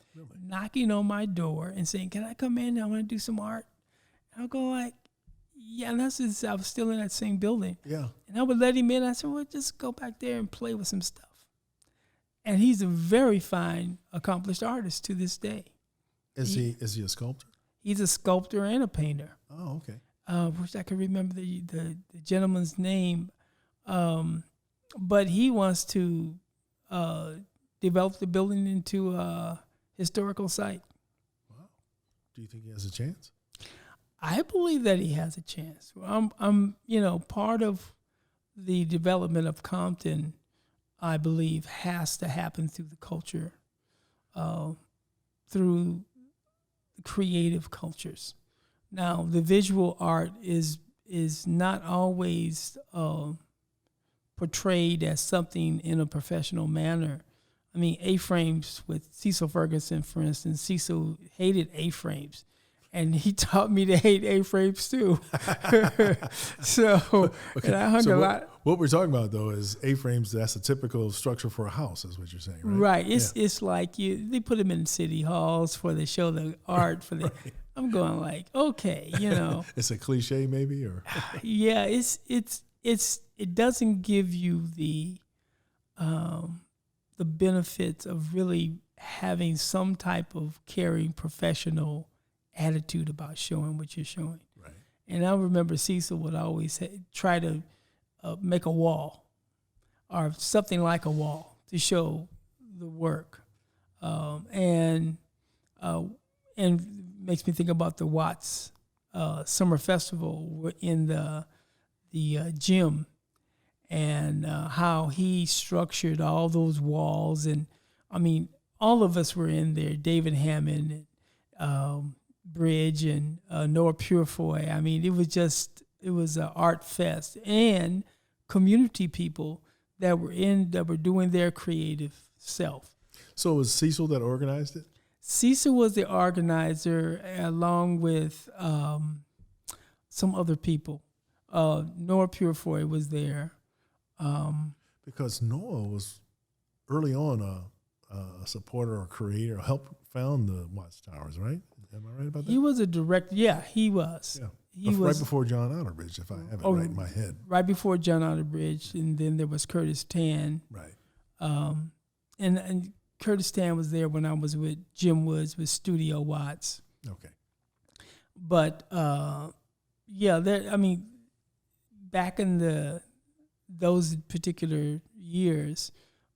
S2: knocking on my door and saying, "Can I come in? I want to do some art." And I'll go like, "Yeah," and that's just, I was still in that same building.
S1: Yeah.
S2: And I would let him in. I said, "Well, just go back there and play with some stuff." And he's a very fine, accomplished artist to this day.
S1: Is he a sculptor?
S2: He's a sculptor and a painter.
S1: Oh, okay.
S2: Wish I could remember the gentleman's name. But he wants to develop the building into a historical site.
S1: Wow. Do you think he has a chance?
S2: I believe that he has a chance. I'm part of the development of Compton, I believe, has to happen through the culture, through creative cultures. Now, the visual art is not always portrayed as something in a professional manner. I mean, A-frames with Cecil Ferguson, for instance. Cecil hated A-frames, and he taught me to hate A-frames too. So,
S1: okay.
S2: And I hung a lot.
S1: What we're talking about, though, is A-frames. That's a typical structure for a house, is what you're saying, right?
S2: Right. It's like they put them in city halls for they show the art for the. Right. I'm going like, okay,
S1: It's a cliche, maybe, or
S2: yeah. It doesn't give you the benefits of really having some type of caring professional attitude about showing what you're showing.
S1: Right.
S2: And I remember Cecil would always try to make a wall or something like a wall to show the work. And makes me think about the Watts Summer Festival in the gym, and how he structured all those walls. And I mean, all of us were in there, David Hammond, Bridge, and Noah Purifoy. I mean, it was an art fest, and community people that were doing their creative self.
S1: So it was Cecil that organized it?
S2: Cecil was the organizer, along with some other people. Noah Purifoy was there.
S1: Because Noah was early on a supporter or creator, helped found the Watchtowers, right? Am I right about that?
S2: He was a director. Yeah, he was. Yeah. He was
S1: right before John Ottobridge, if I have it right in my head.
S2: Right before John Ottobridge, and then there was Curtis Tan.
S1: Right.
S2: And Curtis Tan was there when I was with Jim Woods with Studio Watts.
S1: Okay.
S2: But back in those particular years,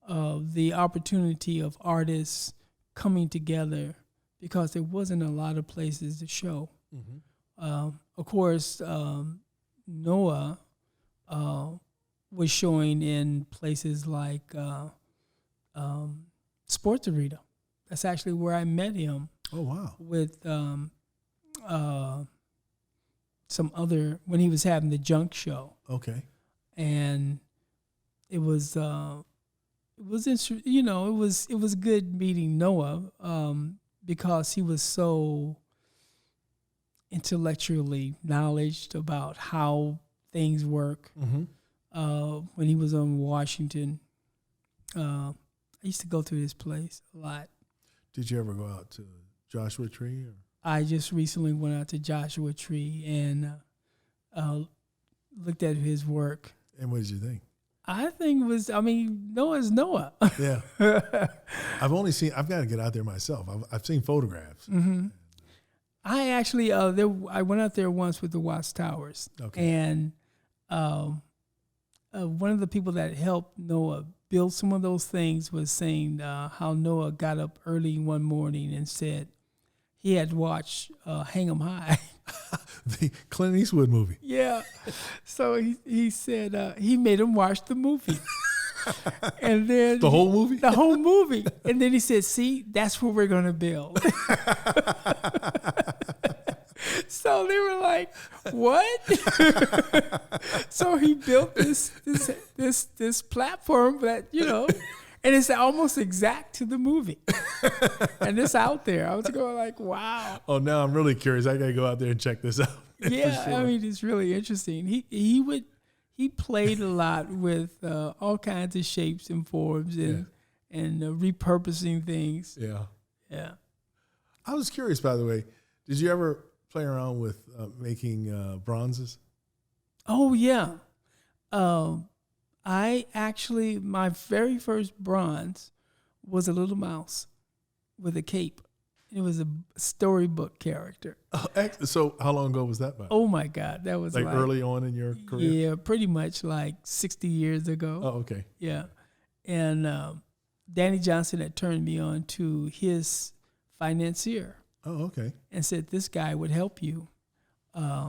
S2: the opportunity of artists coming together, because there wasn't a lot of places to show. Mm-hmm. Of course, Noah was showing in places like Sports Arena. That's actually where I met him.
S1: Oh, wow.
S2: With some other, when he was having the junk show.
S1: Okay.
S2: And it was good meeting Noah, because he was so intellectually knowledgeable about how things work. Mm-hmm. When he was on Washington, I used to go to his place a lot.
S1: Did you ever go out to Joshua Tree? Or?
S2: I just recently went out to Joshua Tree and looked at his work.
S1: And what did you think?
S2: I think Noah's Noah.
S1: Yeah. I've got to get out there myself. I've seen photographs.
S2: Mm-hmm. I actually, I went out there once with the Watchtowers. Okay. And one of the people that helped Noah build some of those things was saying how Noah got up early one morning and said he had watched Hang 'em High.
S1: The Clint Eastwood movie.
S2: Yeah. So he said he made him watch the movie. And then
S1: the whole movie?
S2: The whole movie. And then he said, see, that's what we're going to build. So they were like, what? So he built this platform that, and it's almost exact to the movie. And it's out there. I was going like, wow.
S1: Oh, now I'm really curious. I got to go out there and check this out.
S2: Yeah, sure. I mean, it's really interesting. He played a lot with all kinds of shapes and forms and repurposing things.
S1: Yeah.
S2: Yeah.
S1: I was curious, by the way, did you ever play around with making bronzes?
S2: Oh, yeah. My very first bronze was a little mouse with a cape. It was a storybook character.
S1: Oh, so how long ago was that by?
S2: Oh, my God. That was
S1: like early on in your career?
S2: Yeah, pretty much like 60 years ago.
S1: Oh, okay.
S2: Yeah. And Danny Johnson had turned me on to his financier.
S1: Oh, okay.
S2: And said this guy would help you through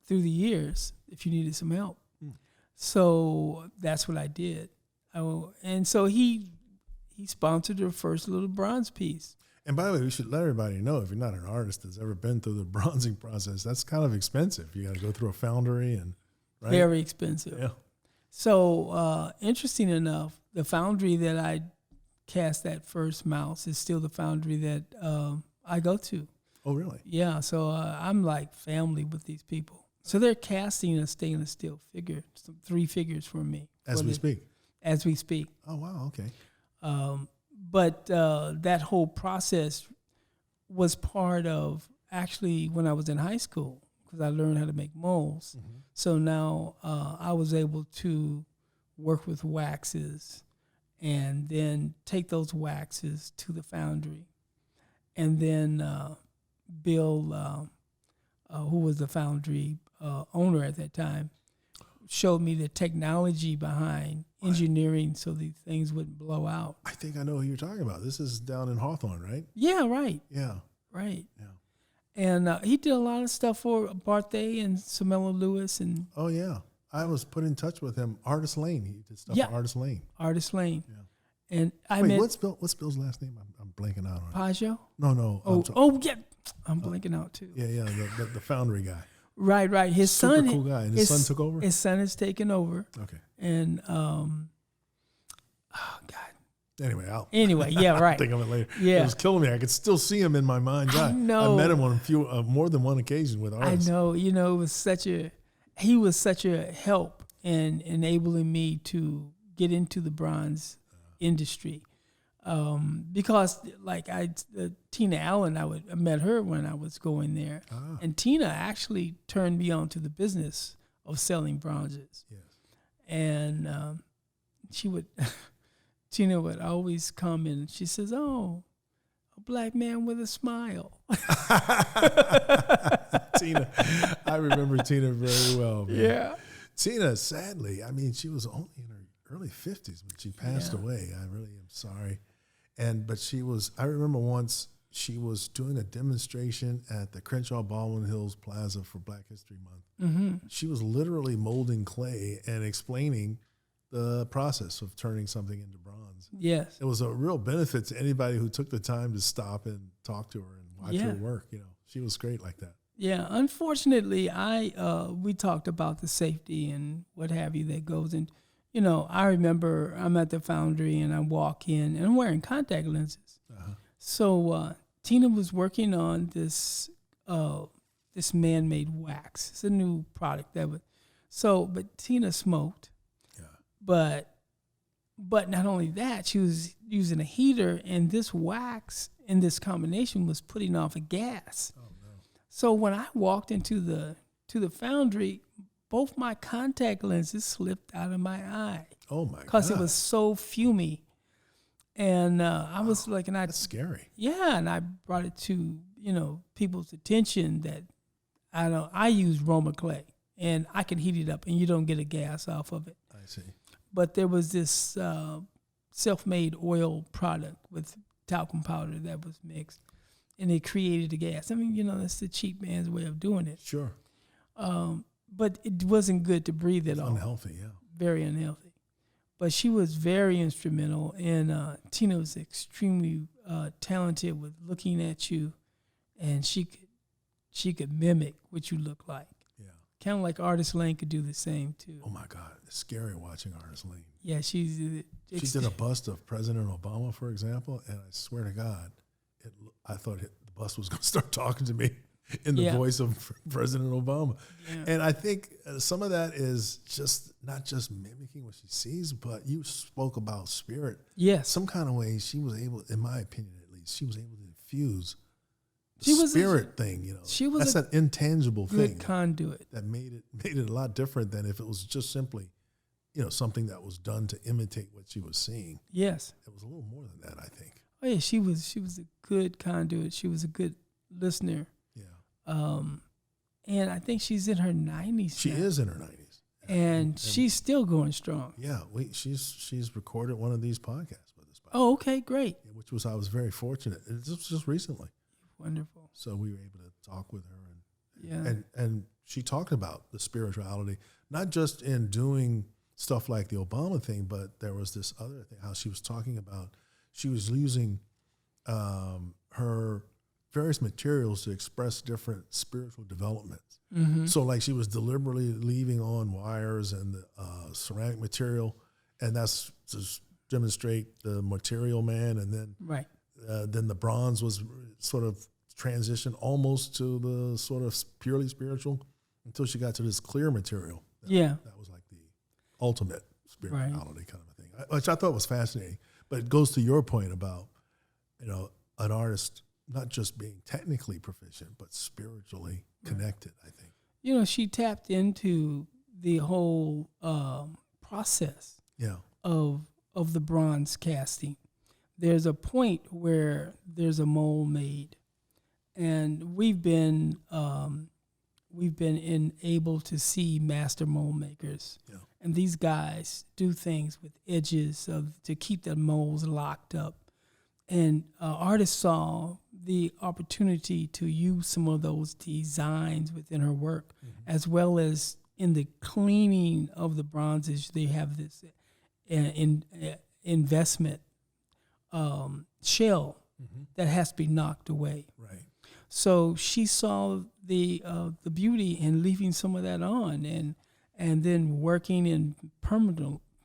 S2: the years if you needed some help. So that's what I did. And so he sponsored the first little bronze piece.
S1: And by the way, we should let everybody know, if you're not an artist that's ever been through the bronzing process, that's kind of expensive. You got to go through a foundry right?
S2: Very expensive.
S1: Yeah.
S2: So interesting enough, the foundry that I cast that first mouse is still the foundry that I go to.
S1: Oh, really?
S2: Yeah. So I'm like family with these people. So they're casting a stainless steel figure, 3 figures for me.
S1: As we speak?
S2: As we speak.
S1: Oh, wow. Okay.
S2: But that whole process was part of actually when I was in high school, because I learned how to make molds. Mm-hmm. So now I was able to work with waxes and then take those waxes to the foundry and then Bill, who was the foundry owner at that time, showed me the technology behind engineering so these things wouldn't blow out.
S1: I think I know who you're talking about. This is down in Hawthorne, right?
S2: Yeah, right.
S1: Yeah.
S2: Right.
S1: Yeah.
S2: And he did a lot of stuff for Barthay and Samela Lewis. And
S1: oh, yeah. I was put in touch with him. Artist Lane. He did stuff for Artist Lane.
S2: Artist Lane.
S1: Yeah.
S2: And I
S1: Wait,
S2: met...
S1: what's Bill's last name? I'm blanking out on it.
S2: Pajaud?
S1: No.
S2: Yeah. I'm blanking out, too.
S1: Yeah, the foundry guy.
S2: Right. His
S1: Super
S2: son...
S1: cool guy. And his son took over?
S2: His son has taken over.
S1: Okay.
S2: And, oh, God.
S1: Anyway,
S2: yeah, right.
S1: I'll think of it later.
S2: Yeah.
S1: It was killing me. I could still see him in my mind's eye.
S2: I know.
S1: I met him on more than one occasion with artists.
S2: I know. It was he was such a help in enabling me to get into the bronze industry. Because like Tina Allen, I met her when I was going there. And Tina actually turned me on to the business of selling bronzes.
S1: Yes.
S2: And Tina would always come in and she says, "Oh, a black man with a smile."
S1: Tina, I remember Tina very well. Man.
S2: Yeah.
S1: Tina, sadly, I mean, she was only in her early 50s when she passed away. I really am sorry. But she was, I remember once she was doing a demonstration at the Crenshaw Baldwin Hills Plaza for Black History Month.
S2: Mm-hmm.
S1: She was literally molding clay and explaining the process of turning something into bronze.
S2: Yes.
S1: It was a real benefit to anybody who took the time to stop and talk to her and watch her work. She was great like that.
S2: Yeah. Unfortunately, we talked about the safety and what have you that goes in. I remember I'm at the foundry and I walk in and I'm wearing contact lenses.
S1: Uh-huh.
S2: So Tina was working on this man-made wax. It's a new product but Tina smoked. But not only that, she was using a heater, and this wax in this combination was putting off a gas.
S1: Oh no!
S2: So when I walked into the foundry, both my contact lenses slipped out of my eye.
S1: Oh my God!
S2: Because it was so fumy, and I was like, and
S1: that's scary.
S2: Yeah, and I brought it to people's attention that I use Roma clay, and I can heat it up, and you don't get a gas off of it.
S1: I see.
S2: But there was this self-made oil product with talcum powder that was mixed, and it created a gas. I mean, that's the cheap man's way of doing it.
S1: Sure.
S2: But it wasn't good to breathe at all.
S1: Unhealthy, yeah.
S2: Very unhealthy. But she was very instrumental, and Tina was extremely talented with looking at you, and she could mimic what you look like. Kind of like Artist Lane could do the same too.
S1: Oh my God, it's scary watching Artist Lane.
S2: Yeah, she
S1: did a bust of President Obama, for example, and I swear to God, I thought the bust was going to start talking to me in the voice of President Obama. Yeah. And I think some of that is just not just mimicking what she sees, but you spoke about spirit.
S2: Yes.
S1: Some kind of way she was able, in my opinion at least, she was able to infuse the spirit thing,
S2: She was
S1: that's an intangible thing.
S2: Conduit.
S1: That made it a lot different than if it was just simply, something that was done to imitate what she was seeing.
S2: Yes.
S1: It was a little more than that, I think.
S2: Oh yeah, she was a good conduit. She was a good listener.
S1: Yeah.
S2: And I think she's in her 90s.
S1: She is in her 90s.
S2: And she's still going strong.
S1: Yeah, she's recorded one of these podcasts with us.
S2: Oh, okay, great.
S1: I was very fortunate. This was just recently.
S2: Wonderful.
S1: So we were able to talk with her, and she talked about the spirituality, not just in doing stuff like the Obama thing, but there was this other thing, how she was talking about, she was using her various materials to express different spiritual developments. Mm-hmm. So like she was deliberately leaving on wires and the ceramic material, and that's to demonstrate the material man, and then then the bronze was sort of transitioned almost to the sort of purely spiritual until she got to this clear material. That was like the ultimate spirituality kind of a thing, which I thought was fascinating. But it goes to your point about, an artist not just being technically proficient, but spiritually connected, I think.
S2: She tapped into the whole process of the bronze casting. there's a point where there's a mold made, and we've been able to see master mold makers, and these guys do things with edges to keep the molds locked up. And artists saw the opportunity to use some of those designs within her work, as well as in the cleaning of the bronzes. They have this investment shell that has to be knocked away.
S1: Right.
S2: So she saw the beauty in leaving some of that on, and then working in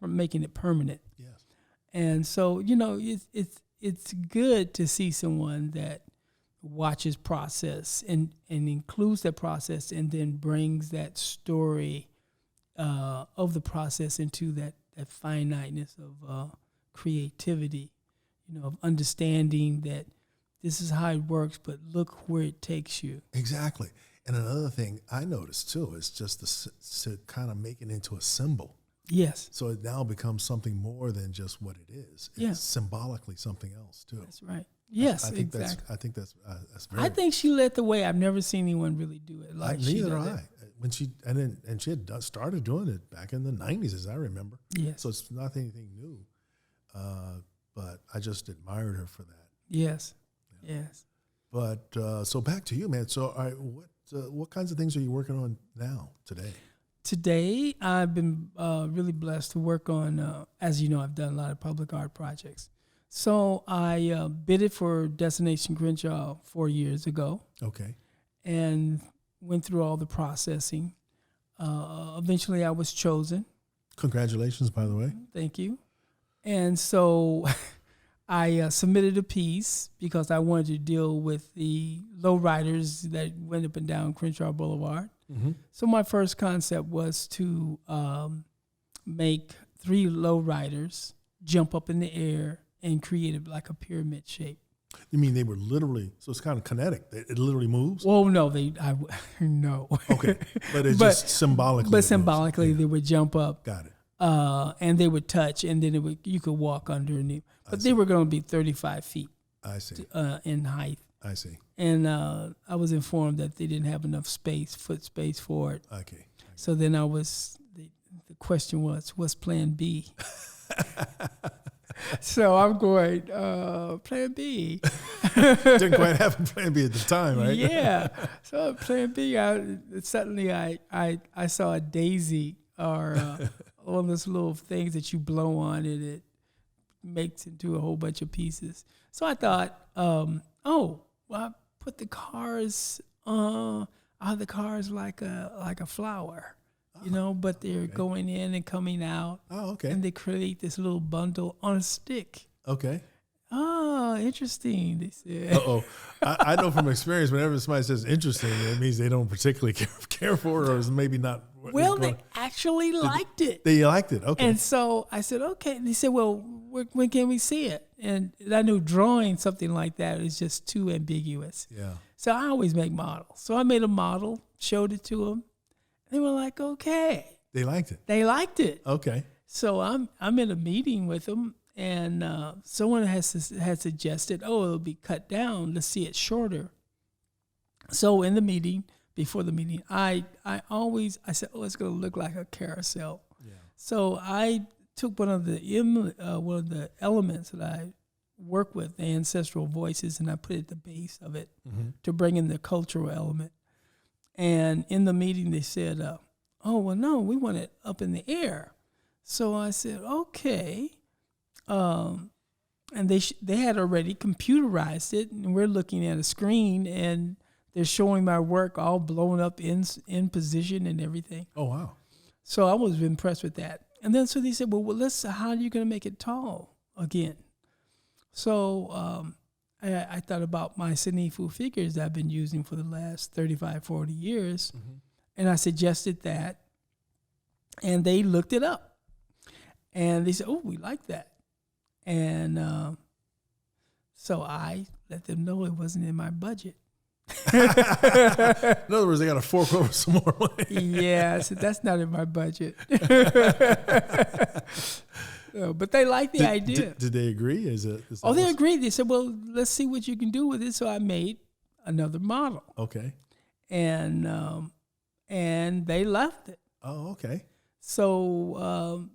S2: making it permanent.
S1: Yes.
S2: And so it's good to see someone that watches process and includes that process, and then brings that story of the process into that finiteness of creativity, of understanding that this is how it works, but look where it takes you.
S1: Exactly. And another thing I noticed too is just to kind of make it into a symbol.
S2: Yes.
S1: So it now becomes something more than just what it is. It's symbolically something else too.
S2: That's right. Yes,
S1: I think
S2: exactly.
S1: that's very.
S2: I think she led the way. I've never seen anyone really do it like she did.
S1: Neither I. When she she had started doing it back in the 90s, as I remember.
S2: Yes.
S1: So it's not anything new, but I just admired her for that.
S2: Yes. Yeah. Yes.
S1: But so back to you, man. So all right, what kinds of things are you working on now today?
S2: Today, I've been really blessed to work on, as you know, I've done a lot of public art projects. So I bidded for Destination Crenshaw 4 years ago.
S1: Okay.
S2: And went through all the processing. Eventually, I was chosen.
S1: Congratulations, by the way.
S2: Thank you. And so I submitted a piece because I wanted to deal with the lowriders that went up and down Crenshaw Boulevard. Mm-hmm. So my first concept was to make 3 lowriders jump up in the air and create it like a pyramid shape.
S1: You mean they were literally, so it's kind of kinetic. It literally moves?
S2: Well, no, no.
S1: Okay, but it's just symbolically.
S2: But symbolically, they would jump up.
S1: Got it.
S2: And they would touch, and then you could walk underneath. But they were going to be 35 feet.
S1: I see.
S2: In height.
S1: I see.
S2: And I was informed that they didn't have enough foot space for it.
S1: Okay.
S2: So then the question was, what's plan B? So I'm going, plan B.
S1: Didn't quite have a plan B at the time, right?
S2: Yeah. So plan B, suddenly I saw a daisy or one of those little things that you blow on and it makes into a whole bunch of pieces. So I thought, I put the cars like a flower. But they're going in and coming out.
S1: Oh, okay.
S2: And they create this little bundle on a stick.
S1: Okay.
S2: Oh, interesting, they said.
S1: Uh-oh. I know from experience, whenever somebody says interesting, it means they don't particularly care for it, or is maybe not.
S2: Well, they actually liked it.
S1: They liked it, okay.
S2: And so I said, okay. And they said, well, when can we see it? And I knew drawing something like that is just too ambiguous.
S1: Yeah.
S2: So I always make models. So I made a model, showed it to them. They were like, okay.
S1: They liked it.
S2: They liked it.
S1: Okay.
S2: So I'm in a meeting with them, and someone had suggested, it'll be cut down. Let's see it shorter. So in the meeting, before the meeting, I said, it's going to look like a carousel. Yeah. So I took one of the elements that I work with, the ancestral voices, and I put it at the base of it to bring in the cultural element. And in the meeting, they said, no, we want it up in the air. So I said, okay. And they had already computerized it, and we're looking at a screen, and they're showing my work all blown up in position and everything.
S1: Oh, wow.
S2: So I was impressed with that. And then so they said, well, how are you going to make it tall again? So I thought about my Sinifu figures that I've been using for the last 35, 40 years, and I suggested that, and they looked it up, and they said, we like that. And so I let them know it wasn't in my budget.
S1: In other words, they got to fork over some more money.
S2: Yeah, so that's not in my budget. But they liked the idea.
S1: Did they agree?
S2: They agreed. They said, well, let's see what you can do with it. So I made another model.
S1: Okay.
S2: And they left it.
S1: Oh, okay.
S2: So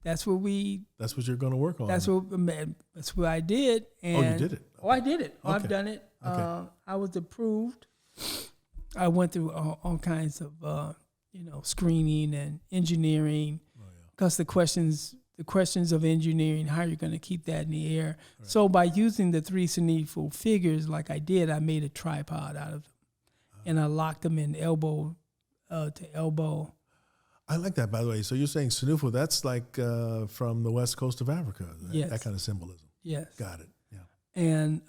S2: that's what
S1: you're going to work on.
S2: That's what I did. And
S1: you did it?
S2: Oh, I did it.
S1: Okay.
S2: I've done it.
S1: Okay.
S2: I was approved. I went through all kinds of screening and engineering, because the questions of engineering, how you're going to keep that in the air. Right. So by using the 3 ceneful figures like I did, I made a tripod out of them, and I locked them in elbow to elbow.
S1: I like that, by the way. So you're saying ceneful, that's like from the west coast of Africa,
S2: yes.
S1: That kind of symbolism.
S2: Yes.
S1: Got it, yeah.
S2: And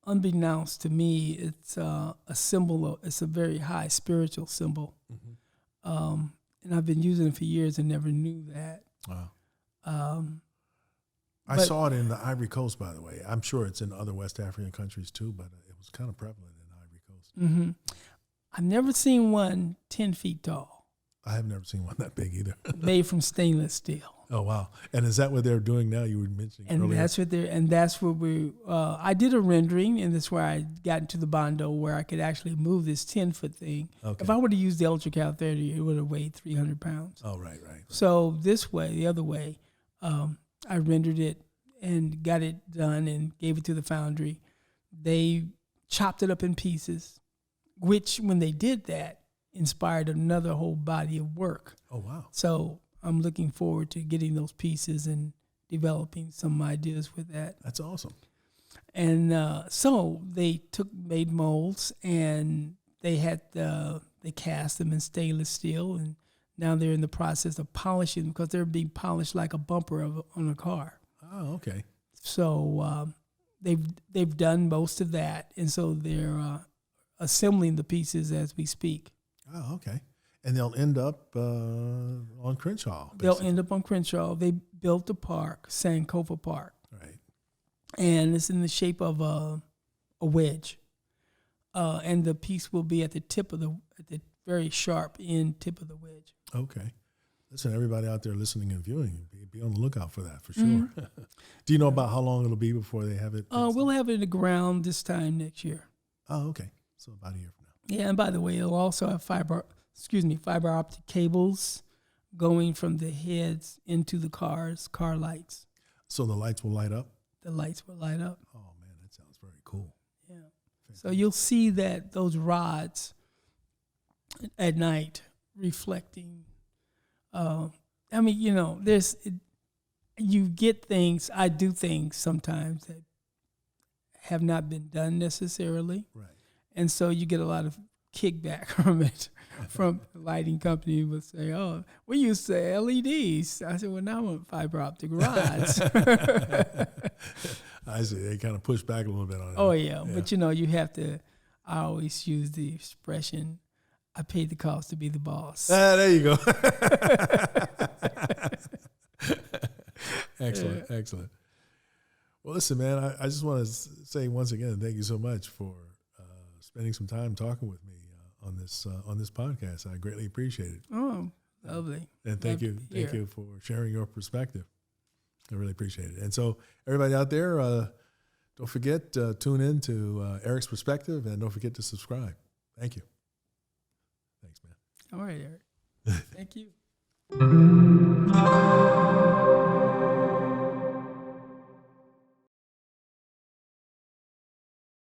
S2: unbeknownst to me, it's a symbol. It's a very high spiritual symbol. Mm-hmm. And I've been using it for years and never knew that.
S1: Wow. I saw it in the Ivory Coast, by the way. I'm sure it's in other West African countries too, but it was kind of prevalent in Ivory Coast.
S2: Mm-hmm. I've never seen one 10 feet tall.
S1: I have never seen one that big either.
S2: Made from stainless steel.
S1: Oh, wow. And is that what they're doing now? You were mentioning earlier.
S2: That's what I did a rendering, and that's where I got into the Bondo, where I could actually move this 10-foot thing. Okay. If I would have used the Ultra Cal 30, it would have weighed 300 pounds.
S1: Oh, right.
S2: So this way, the other way, I rendered it and got it done and gave it to the foundry. They chopped it up in pieces, which when they did that, inspired another whole body of work.
S1: Oh, wow.
S2: So I'm looking forward to getting those pieces and developing some ideas with that.
S1: That's awesome.
S2: And so they made molds, and they cast them in stainless steel, and now they're in the process of polishing them because they're being polished like a bumper on a car.
S1: Oh, okay.
S2: So they've done most of that, and so they're assembling the pieces as we speak.
S1: Oh, okay. And they'll end up on Crenshaw. Basically.
S2: They'll end up on Crenshaw. They built a park, Sankofa Park.
S1: Right.
S2: And it's in the shape of a wedge. And the piece will be at the very sharp end tip of the wedge.
S1: Okay. Listen, everybody out there listening and viewing, be on the lookout for that for sure. Mm-hmm. Do you know about how long it'll be before they have it?
S2: We'll have it in the ground this time next year.
S1: Oh, okay. So about a year from now.
S2: Yeah, and by the way, it'll also have fiber optic cables going from the heads into the car lights.
S1: So the lights will light up?
S2: The lights will light up.
S1: Oh, man, that sounds very cool.
S2: Yeah. Fantastic. So you'll see those rods at night reflecting. You get things, I do things sometimes that have not been done necessarily.
S1: Right.
S2: And so you get a lot of kickback from it. From the lighting company would say, "Oh, we used to LEDs." I said, "Well, now I want fiber optic rods."
S1: I see. They kind of push back a little bit on it.
S2: Oh yeah, but you have to. I always use the expression, "I paid the cost to be the boss."
S1: There you go. Excellent. Well, listen, man. I just want to say once again, thank you so much for spending some time talking with me on this podcast. I greatly appreciate it.
S2: Oh, lovely.
S1: And thank you for sharing your perspective. I really appreciate it. And so everybody out there, don't forget, tune in to Eric's Perspective, and don't forget to subscribe. Thank you. Thanks, man.
S2: All right, Eric. Thank you.